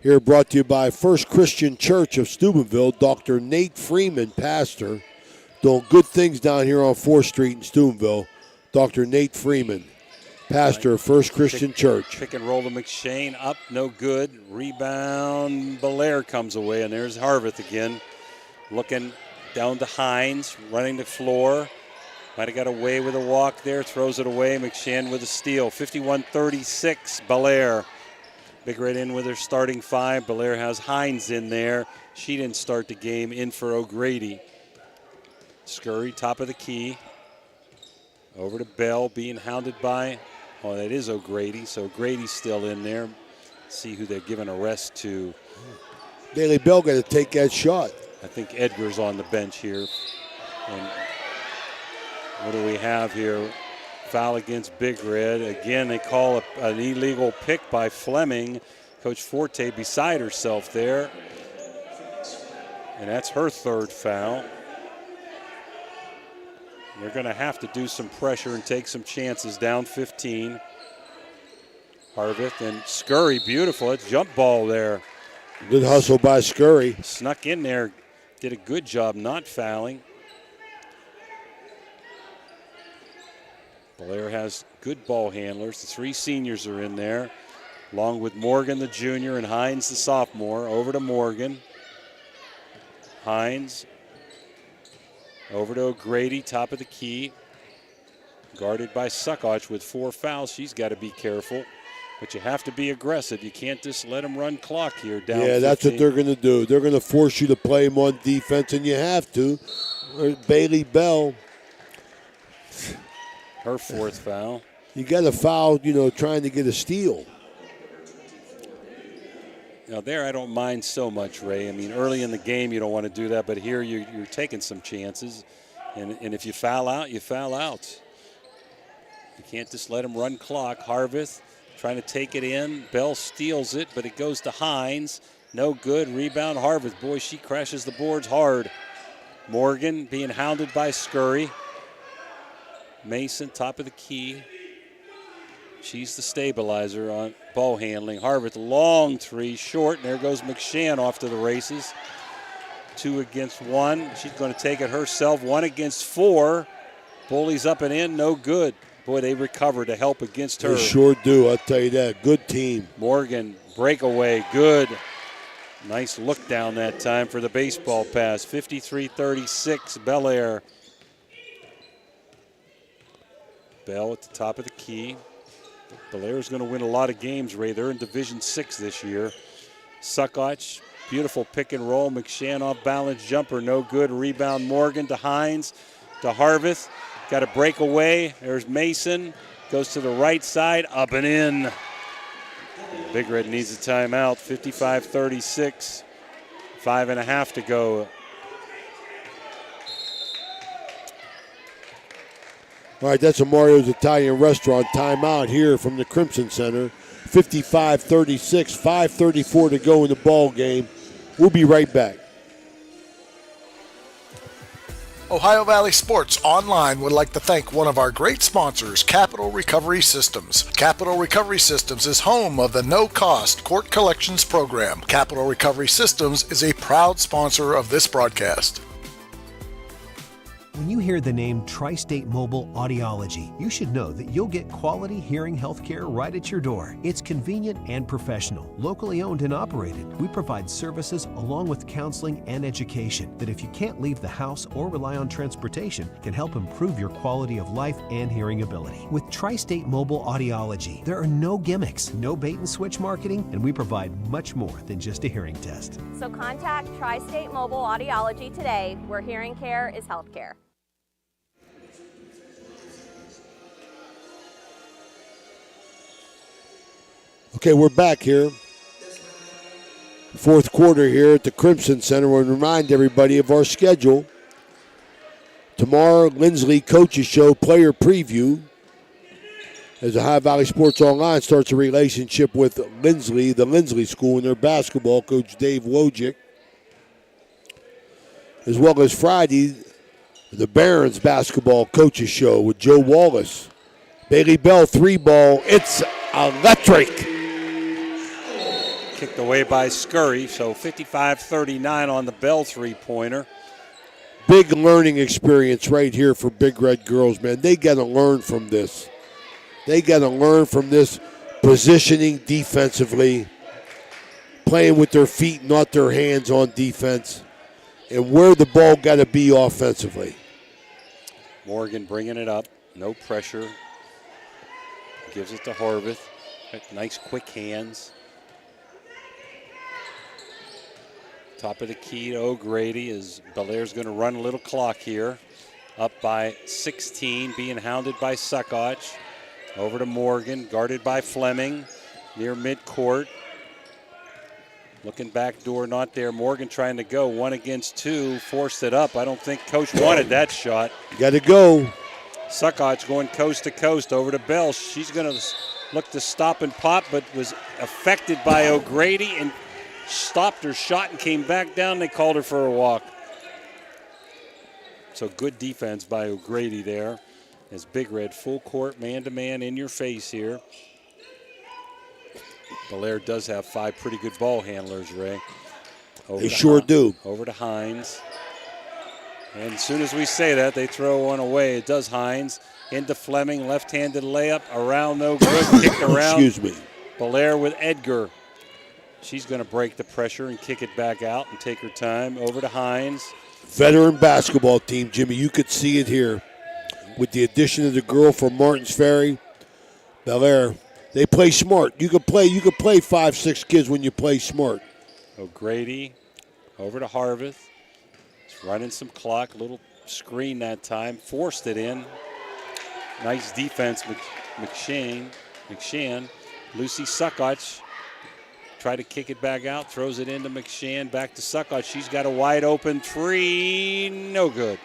Here brought to you by First Christian Church of Steubenville, Dr. Nate Freeman, pastor, doing good things down here on 4th Street in Steubenville. Dr. Nate Freeman, pastor of First Christian Church. Pick and roll to McShane, up, no good. Rebound, Belaire comes away, and there's Harveth again. Looking down to Hines, running the floor. Might have got away with a walk there, throws it away. McShane with a steal. 51-36, Belaire. Big Red in with her starting five. Belaire has Hines in there. She didn't start the game, in for O'Grady. Scurry, top of the key. Over to Bell, being hounded by, oh, that is O'Grady. So O'Grady's still in there. See who they're giving a rest to. Bailey Bell got to take that shot. I think Edgar's on the bench here. And what do we have here? Foul against Big Red. Again, they call an illegal pick by Fleming. Coach Forte beside herself there. And that's her third foul. They're going to have to do some pressure and take some chances, down 15. Harveth and Scurry, beautiful. It's jump ball there. Good hustle by Scurry. Snuck in there, did a good job not fouling. Belaire has good ball handlers. The three seniors are in there, along with Morgan, the junior, and Hines, the sophomore. Over to Morgan. Hines. Over to O'Grady, top of the key. Guarded by Suckoch with 4 fouls. She's got to be careful. But you have to be aggressive. You can't just let them run clock here down 15. That's what they're going to do. They're going to force you to play them on defense, and you have to. Bailey Bell. Her fourth foul. You got a foul, trying to get a steal. Now there I don't mind so much, Ray. I mean, early in the game you don't want to do that, but here you're taking some chances. And if you foul out, you foul out. You can't just let them run clock. Harveth trying to take it in. Bell steals it, but it goes to Hines. No good. Rebound, Harveth. Boy, she crashes the boards hard. Morgan being hounded by Scurry. Mason, top of the key. She's the stabilizer on ball handling. Harveth, long three, short, and there goes McShane off to the races. 2 against 1. She's going to take it herself. 1 against 4. Bullies up and in, no good. Boy, they recover to help against her. They sure do, I'll tell you that. Good team. Morgan, breakaway, good. Nice look down that time for the baseball pass. 53-36, Bellaire. Bell at the top of the key. Belaire's going to win a lot of games, Ray. They're in Division 6 this year. Suckoch, beautiful pick and roll. McShane off balance jumper, no good. Rebound Morgan to Hines, to Harveth. Got a breakaway. There's Mason. Goes to the right side, up and in. Big Red needs a timeout. 55-36. 5.5 to go. All right, that's a Mario's Italian Restaurant timeout here from the Crimson Center. 55-36, 5:34 to go in the ball game. We'll be right back. Ohio Valley Sports Online would like to thank one of our great sponsors, Capital Recovery Systems. Capital Recovery Systems is home of the no-cost court collections program. Capital Recovery Systems is a proud sponsor of this broadcast. When you hear the name Tri-State Mobile Audiology, you should know that you'll get quality hearing health care right at your door. It's convenient and professional, locally owned and operated. We provide services along with counseling and education that, if you can't leave the house or rely on transportation, can help improve your quality of life and hearing ability. With Tri-State Mobile Audiology, there are no gimmicks, no bait and switch marketing, and we provide much more than just a hearing test. So contact Tri-State Mobile Audiology today, where hearing care is healthcare. Okay, we're back here. Fourth quarter here at the Crimson Center. We'll remind everybody of our schedule. Tomorrow, Lindsley Coaches Show Player Preview, as the High Valley Sports Online starts a relationship with Lindsley, the Lindsley School, and their basketball coach, Dave Wojcik. As well as Friday, the Barons Basketball Coaches Show with Joe Wallace. Bailey Bell, 3-ball. It's electric. Kicked away by Scurry, so 55-39 on the Bell three-pointer. Big learning experience right here for Big Red girls, man. They got to learn from this. They got to learn from this positioning defensively, playing with their feet, not their hands on defense, and where the ball got to be offensively. Morgan bringing it up, no pressure. Gives it to Harvith. Nice quick hands. Top of the key to O'Grady as Bellaire's going to run a little clock here. Up by 16, being hounded by Suckoch. Over to Morgan, guarded by Fleming, near midcourt. Looking back door, not there. Morgan trying to go, 1 against 2, forced it up. I don't think Coach wanted that shot. Got to go. Suckoch going coast to coast over to Bell. She's going to look to stop and pop, but was affected by O'Grady and stopped her shot and came back down. They called her for a walk. So good defense by O'Grady there. As Big Red full court, man-to-man, in your face here. Bellaire does have 5 pretty good ball handlers, Ray. They sure do. Over to Hines. And as soon as we say that, they throw one away. It does Hines. Into Fleming, left-handed layup. Around, no good. Kicked around. Excuse me. Bellaire with Edgar. She's going to break the pressure and kick it back out and take her time. Over to Hines. Veteran basketball team, Jimmy. You could see it here. With the addition of the girl from Martins Ferry, Bellaire, they play smart. You could play 5-6 kids when you play smart. O'Grady over to Harvith. He's running some clock. Little screen that time. Forced it in. Nice defense, McShann. Lucy Suckoch tried to kick it back out. Throws it into McShann. Back to Suckoch. She's got a wide open 3. No good.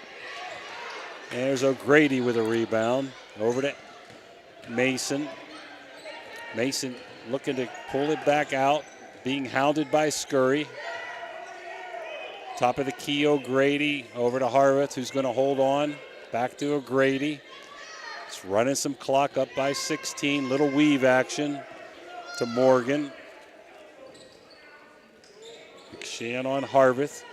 And there's O'Grady with a rebound. Over to Mason. Mason looking to pull it back out. Being hounded by Scurry. Top of the key, O'Grady. Over to Harvith, who's going to hold on. Back to O'Grady. It's running some clock, up by 16. Little weave action to Morgan. McShann on Harvith.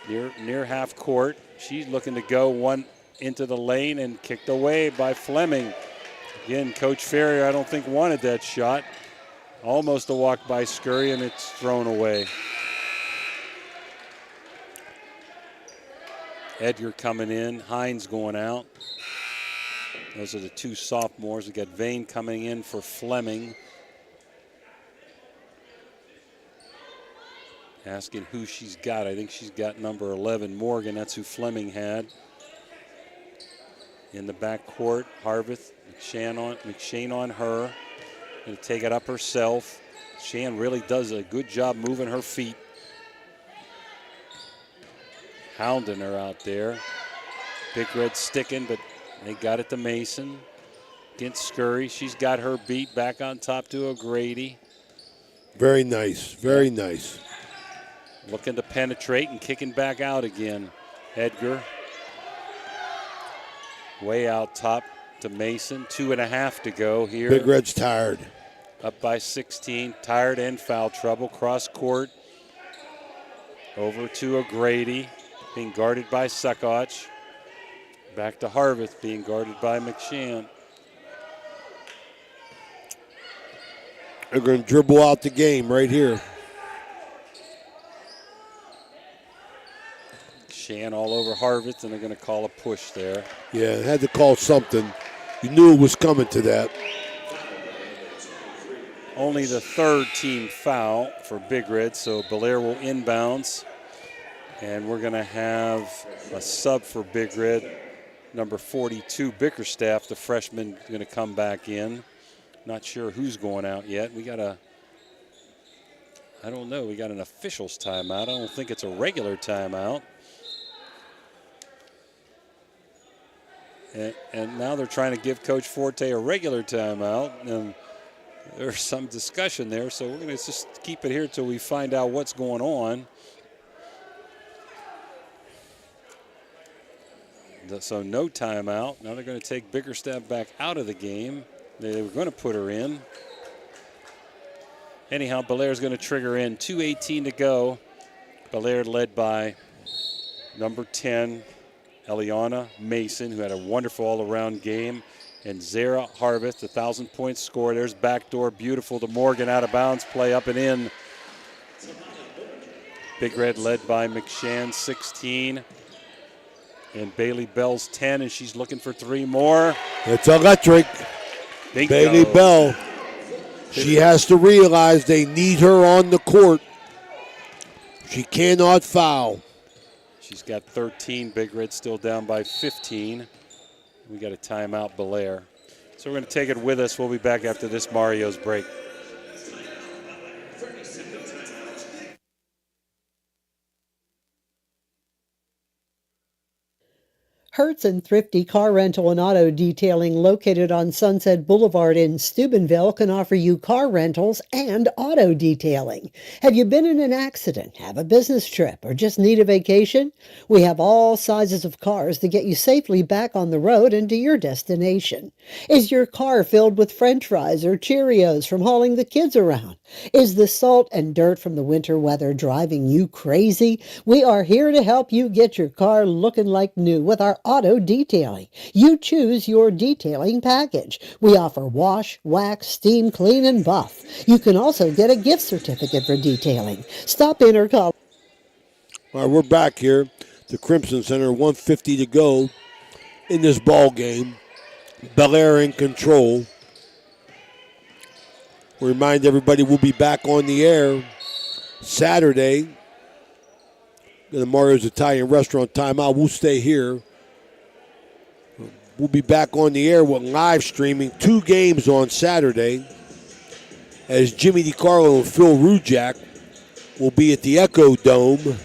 Near half court. She's looking to go one into the lane and kicked away by Fleming. Again, Coach Ferrier, I don't think, wanted that shot. Almost a walk by Scurry, and it's thrown away. Edgar coming in, Hines going out. Those are the 2 sophomores. We got Vane coming in for Fleming. Asking who she's got. I think she's got number 11, Morgan. That's who Fleming had. In the back court, Harvith, McShann on her. Going to take it up herself. Shan really does a good job moving her feet. Hounding her out there. Big Red sticking, but they got it to Mason. Against Scurry. She's got her beat. Back on top to O'Grady. Very nice. Very nice. Looking to penetrate and kicking back out again. Edgar. Way out top to Mason. 2.5 to go here. Big Red's tired. Up by 16. Tired and foul trouble. Cross court. Over to O'Grady. Being guarded by Suckoch. Back to Harveth, being guarded by McShann. They're going to dribble out the game right here. McShann all over Harveth, and they're going to call a push there. Yeah, had to call something. You knew it was coming to that. Only the third team foul for Big Red, so Bellaire will inbounds. And we're going to have a sub for Big Red, number 42, Bickerstaff, the freshman, going to come back in. Not sure who's going out yet. We got I don't know, we got an official's timeout. I don't think it's a regular timeout. And now they're trying to give Coach Forte a regular timeout. And there's some discussion there, so we're going to just keep it here until we find out what's going on. So no timeout. Now they're going to take Bickerstaff back out of the game. They were going to put her in. Anyhow, Bellaire's going to trigger in. 2:18 to go. Bellaire led by number 10, Eliana Mason, who had a wonderful all-around game. And Zara Harveth, 1,000-point score. There's backdoor, beautiful to Morgan, out of bounds play, up and in. Big Red led by McShann, 16. And Bailey Bell's 10, and she's looking for 3 more. It's electric. Bingo. Bailey Bell. She has to realize they need her on the court. She cannot foul. She's got 13. Big Red still down by 15. We got a timeout, Bellaire. So we're going to take it with us. We'll be back after this Mario's break. Hertz and Thrifty Car Rental and Auto Detailing, located on Sunset Boulevard in Steubenville, can offer you car rentals and auto detailing. Have you been in an accident, have a business trip, or just need a vacation? We have all sizes of cars to get you safely back on the road and to your destination. Is your car filled with French fries or Cheerios from hauling the kids around? Is the salt and dirt from the winter weather driving you crazy? We are here to help you get your car looking like new with our auto detailing. You choose your detailing package. We offer wash, wax, steam, clean, and buff. You can also get a gift certificate for detailing. Stop in or call. All right, we're back here. The Crimson Center, 150 to go in this ball game. Bellaire in control. We remind everybody we'll be back on the air Saturday in the Mario's Italian Restaurant timeout. We'll stay here. We'll be back on the air with live streaming 2 games on Saturday as Jimmy DiCarlo and Phil Rujak will be at the Echo Dome.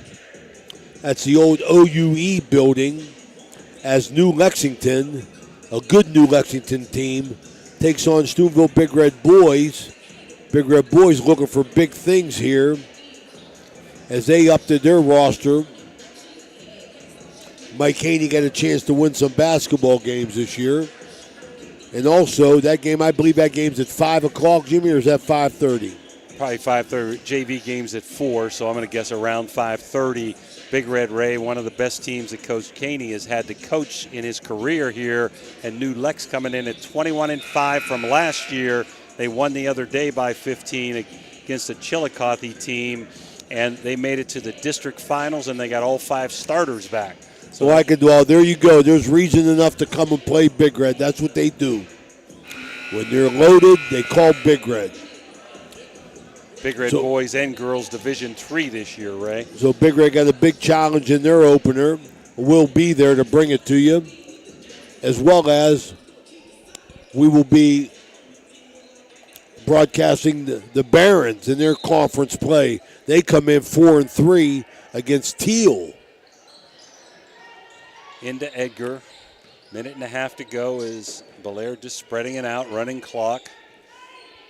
That's the old OUE building as New Lexington, a good New Lexington team, takes on Steubenville Big Red Boys. Big Red Boys looking for big things here as they upped their roster. Mike Haney got a chance to win some basketball games this year. And also, that game, I believe that game's at 5 o'clock, Jimmy, or is that 5:30? Probably 5:30. JV game's at 4, so I'm going to guess around 5:30. Big Red Ray, one of the best teams that Coach Caney has had to coach in his career here. And New Lex coming in at 21-5 from last year. They won the other day by 15 against a Chillicothe team. And they made it to the district finals, and they got all 5 starters back. So there you go. There's reason enough to come and play Big Red. That's what they do. When they're loaded, they call Big Red. Big Red Boys and Girls Division III this year, Ray. So Big Red got a big challenge in their opener. We'll be there to bring it to you, as well as we will be broadcasting the Barons in their conference play. They come in 4-3 against Teal. Into Edgar. Minute and a half to go is Bellaire just spreading it out, running clock.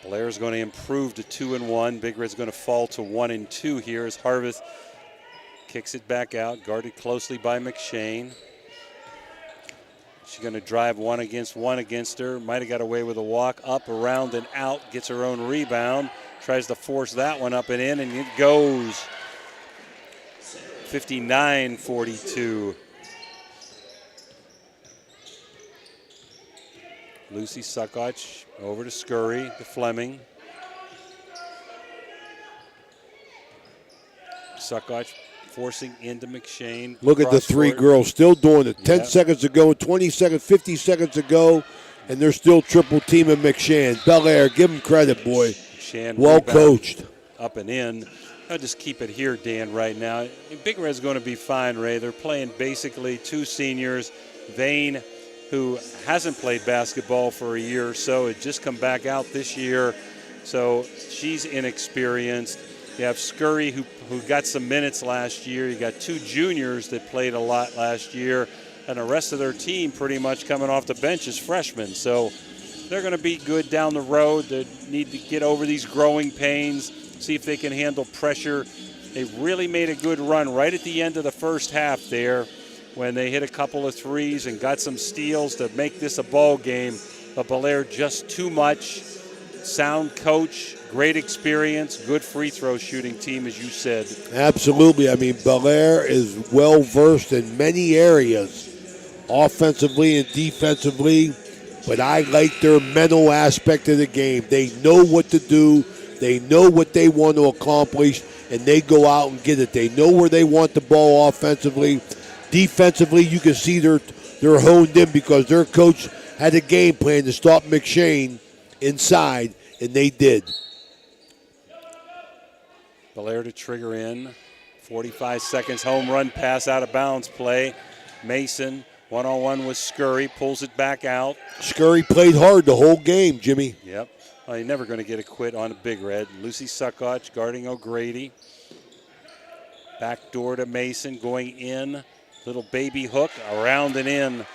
Belaire's going to improve to 2-1. Big Red's going to fall to 1-2 here as Harveth kicks it back out, guarded closely by McShann. She's going to drive one against her. Might have got away with a walk, up, around, and out. Gets her own rebound. Tries to force that one up and in, and it goes. 59-42. Lucy Suckoch over to Scurry, to Fleming. Suckoch forcing into McShane. Look at the three Cross-court. girls still doing it. 10 Yep. seconds to go, 20 seconds, 50 seconds to go, and they're still triple teaming McShane. Belaire, give them credit, boy. McShane Well rebound coached. Up and in. I'll just keep it here, Dan, right now. Big Red's going to be fine, Ray. They're playing basically two seniors. Vane, who hasn't played basketball for a year or so, had just come back out this year. So she's inexperienced. You have Scurry, who got some minutes last year. You got two juniors that played a lot last year. And the rest of their team pretty much coming off the bench as freshmen. So they're going to be good down the road. They need to get over these growing pains, see if they can handle pressure. They really made a good run right at the end of the first half there when they hit a couple of threes and got some steals to make this a ball game. But Belaire just too much. Sound coach, great experience, good free throw shooting team, as you said. Absolutely. I mean, Belaire is well versed in many areas, offensively and defensively, but I like their mental aspect of the game. They know what to do, they know what they want to accomplish, and they go out and get it. They know where they want the ball offensively. Defensively, you can see they're honed in because their coach had a game plan to stop McShane inside, and they did. Belaire to trigger in. 45 seconds, home run pass out of bounds play. Mason, one-on-one with Scurry, pulls it back out. Scurry played hard the whole game, Jimmy. Yep. Well, you're never going to get a quit on a Big Red. Lucy Suckoch guarding O'Grady. Back door to Mason, going in. Little baby hook, around and in.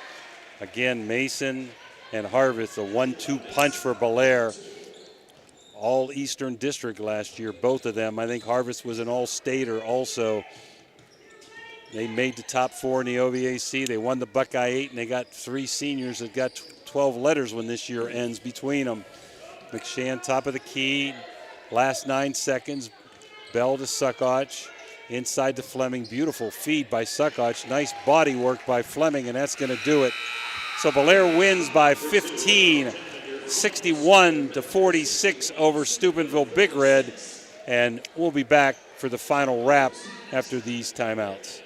Again, Mason and Harvest, a 1-2 punch for Belaire. All Eastern District last year, both of them. I think Harvest was an all-stater also. They made the top four in the OVAC. They won the Buckeye 8, and they got three seniors that got 12 letters when this year ends between them. McShane, top of the key, last 9 seconds. Bell to Suckoch, inside to Fleming. Beautiful feed by Suckoch. Nice body work by Fleming, and that's going to do it. So Belaire wins by 15, 61-46 over Steubenville Big Red, and we'll be back for the final wrap after these timeouts.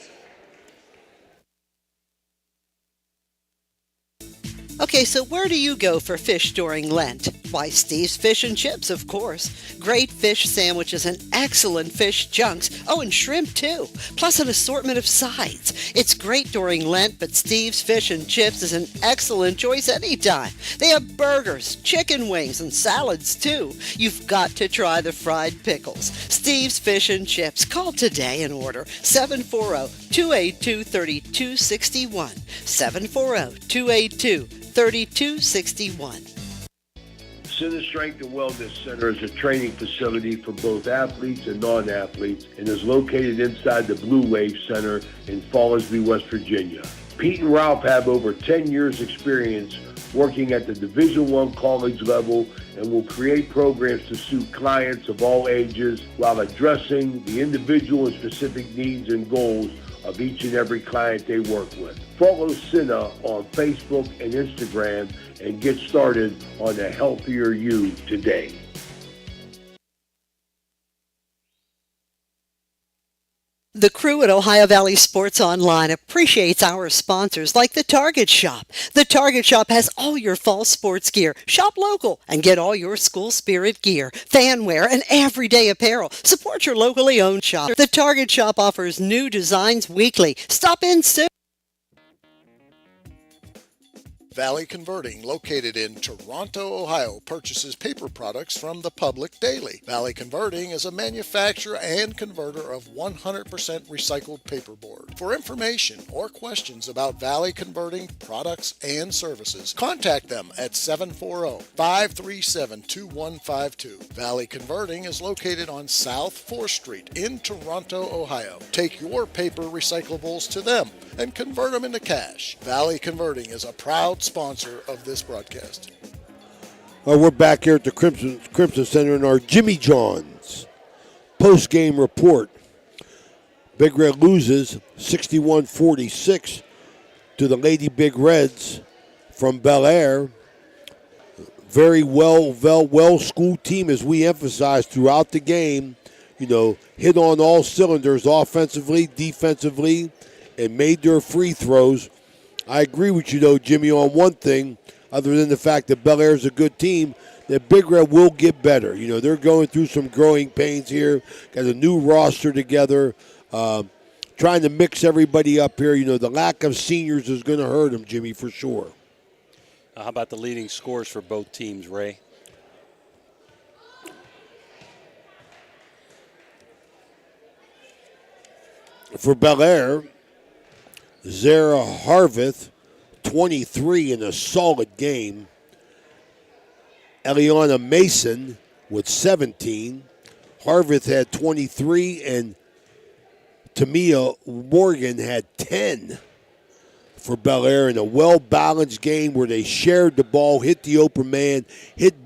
Okay, so where do you go for fish during Lent? Why, Steve's Fish and Chips, of course. Great fish sandwiches and excellent fish junks. Oh, and shrimp, too. Plus an assortment of sides. It's great during Lent, but Steve's Fish and Chips is an excellent choice anytime. They have burgers, chicken wings, and salads, too. You've got to try the fried pickles. Steve's Fish and Chips. Call today and order 740-282-3261. 740-282-3261. Center Strength and Wellness Center is a training facility for both athletes and non-athletes and is located inside the Blue Wave Center in Fallersby, West Virginia. Pete and Ralph have over 10 years experience working at the Division I college level and will create programs to suit clients of all ages while addressing the individual and specific needs and goals of each and every client they work with. Follow Cinna on Facebook and Instagram and get started on a healthier you today. The crew at Ohio Valley Sports Online appreciates our sponsors like the Target Shop. The Target Shop has all your fall sports gear. Shop local and get all your school spirit gear, fan wear, and everyday apparel. Support your locally owned shop. The Target Shop offers new designs weekly. Stop in soon. Valley Converting, located in Toronto, Ohio, purchases paper products from the public daily. Valley Converting is a manufacturer and converter of 100% recycled paperboard. For information or questions about Valley Converting products and services, contact them at 740-537-2152. Valley Converting is located on South 4th Street in Toronto, Ohio. Take your paper recyclables to them and convert them into cash. Valley Converting is a proud sponsor of this broadcast. Well, we're back here at the Crimson Center in our Jimmy John's post-game report. Big Red loses 61-46 to the Lady Big Reds from Belaire. very well-schooled team, as we emphasized throughout the game. Hit on all cylinders offensively, defensively, and made their free throws. I agree with you, though, Jimmy, on one thing, other than the fact that Bellaire is a good team, that Big Red will get better. They're going through some growing pains here, got a new roster together, trying to mix everybody up here. The lack of seniors is going to hurt them, Jimmy, for sure. How about the leading scores for both teams, Ray? For Bellaire, Zara Harvith, 23 in a solid game. Eliana Mason with 17. Harvith had 23, and Tamia Morgan had 10 for Bellaire in a well-balanced game where they shared the ball, hit the open man,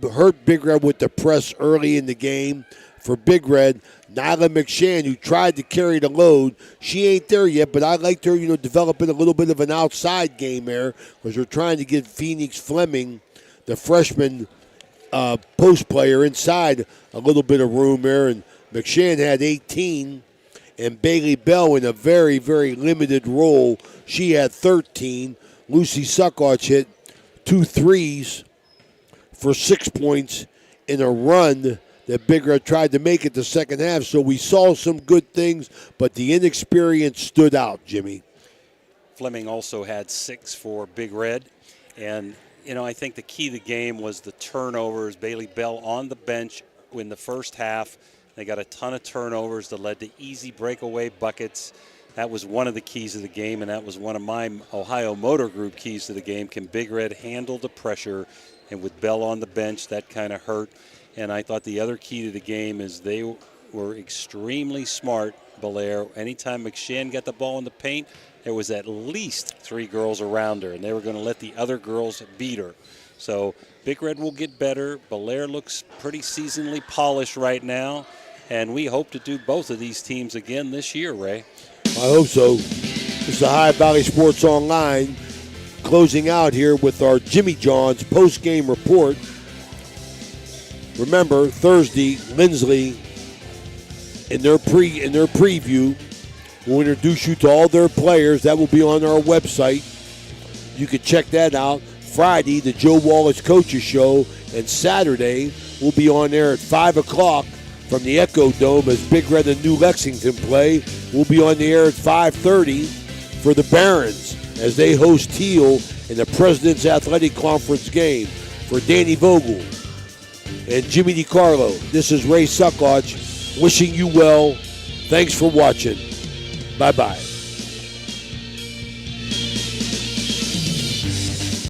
hurt Big Red with the press early in the game. For Big Red, Nyla McShann, who tried to carry the load, she ain't there yet, but I liked her, developing a little bit of an outside game there, because they're trying to get Phoenix Fleming, the freshman post player, inside a little bit of room there, and McShann had 18, and Bailey Bell in a very, very limited role. She had 13. Lucy Suckoch hit 2 threes for 6 points in a run that Big Red tried to make it the second half. So we saw some good things, but the inexperience stood out, Jimmy. Fleming also had 6 for Big Red. And, I think the key to the game was the turnovers. Bailey Bell on the bench in the first half. They got a ton of turnovers that led to easy breakaway buckets. That was one of the keys of the game, and that was one of my Ohio Motor Group keys to the game. Can Big Red handle the pressure? And with Bell on the bench, that kind of hurt. And I thought the other key to the game is they were extremely smart, Bellaire. Anytime McShann got the ball in the paint, there was at least 3 girls around her, and they were going to let the other girls beat her. So Big Red will get better. Bellaire looks pretty seasonally polished right now, and we hope to do both of these teams again this year, Ray. I hope so. This is the Ohio Valley Sports Online, closing out here with our Jimmy John's post-game report. Remember, Thursday, Lindsley, in their preview, will introduce you to all their players. That will be on our website. You can check that out. Friday, the Joe Wallace Coaches Show, and Saturday, we'll be on there at 5 o'clock from the Echo Dome as Big Red and New Lexington play. We'll be on the air at 5:30 for the Barons as they host Teal in the President's Athletic Conference game. For Danny Vogel and Jimmy DiCarlo, this is Ray Suckoch wishing you well. Thanks for watching. Bye-bye.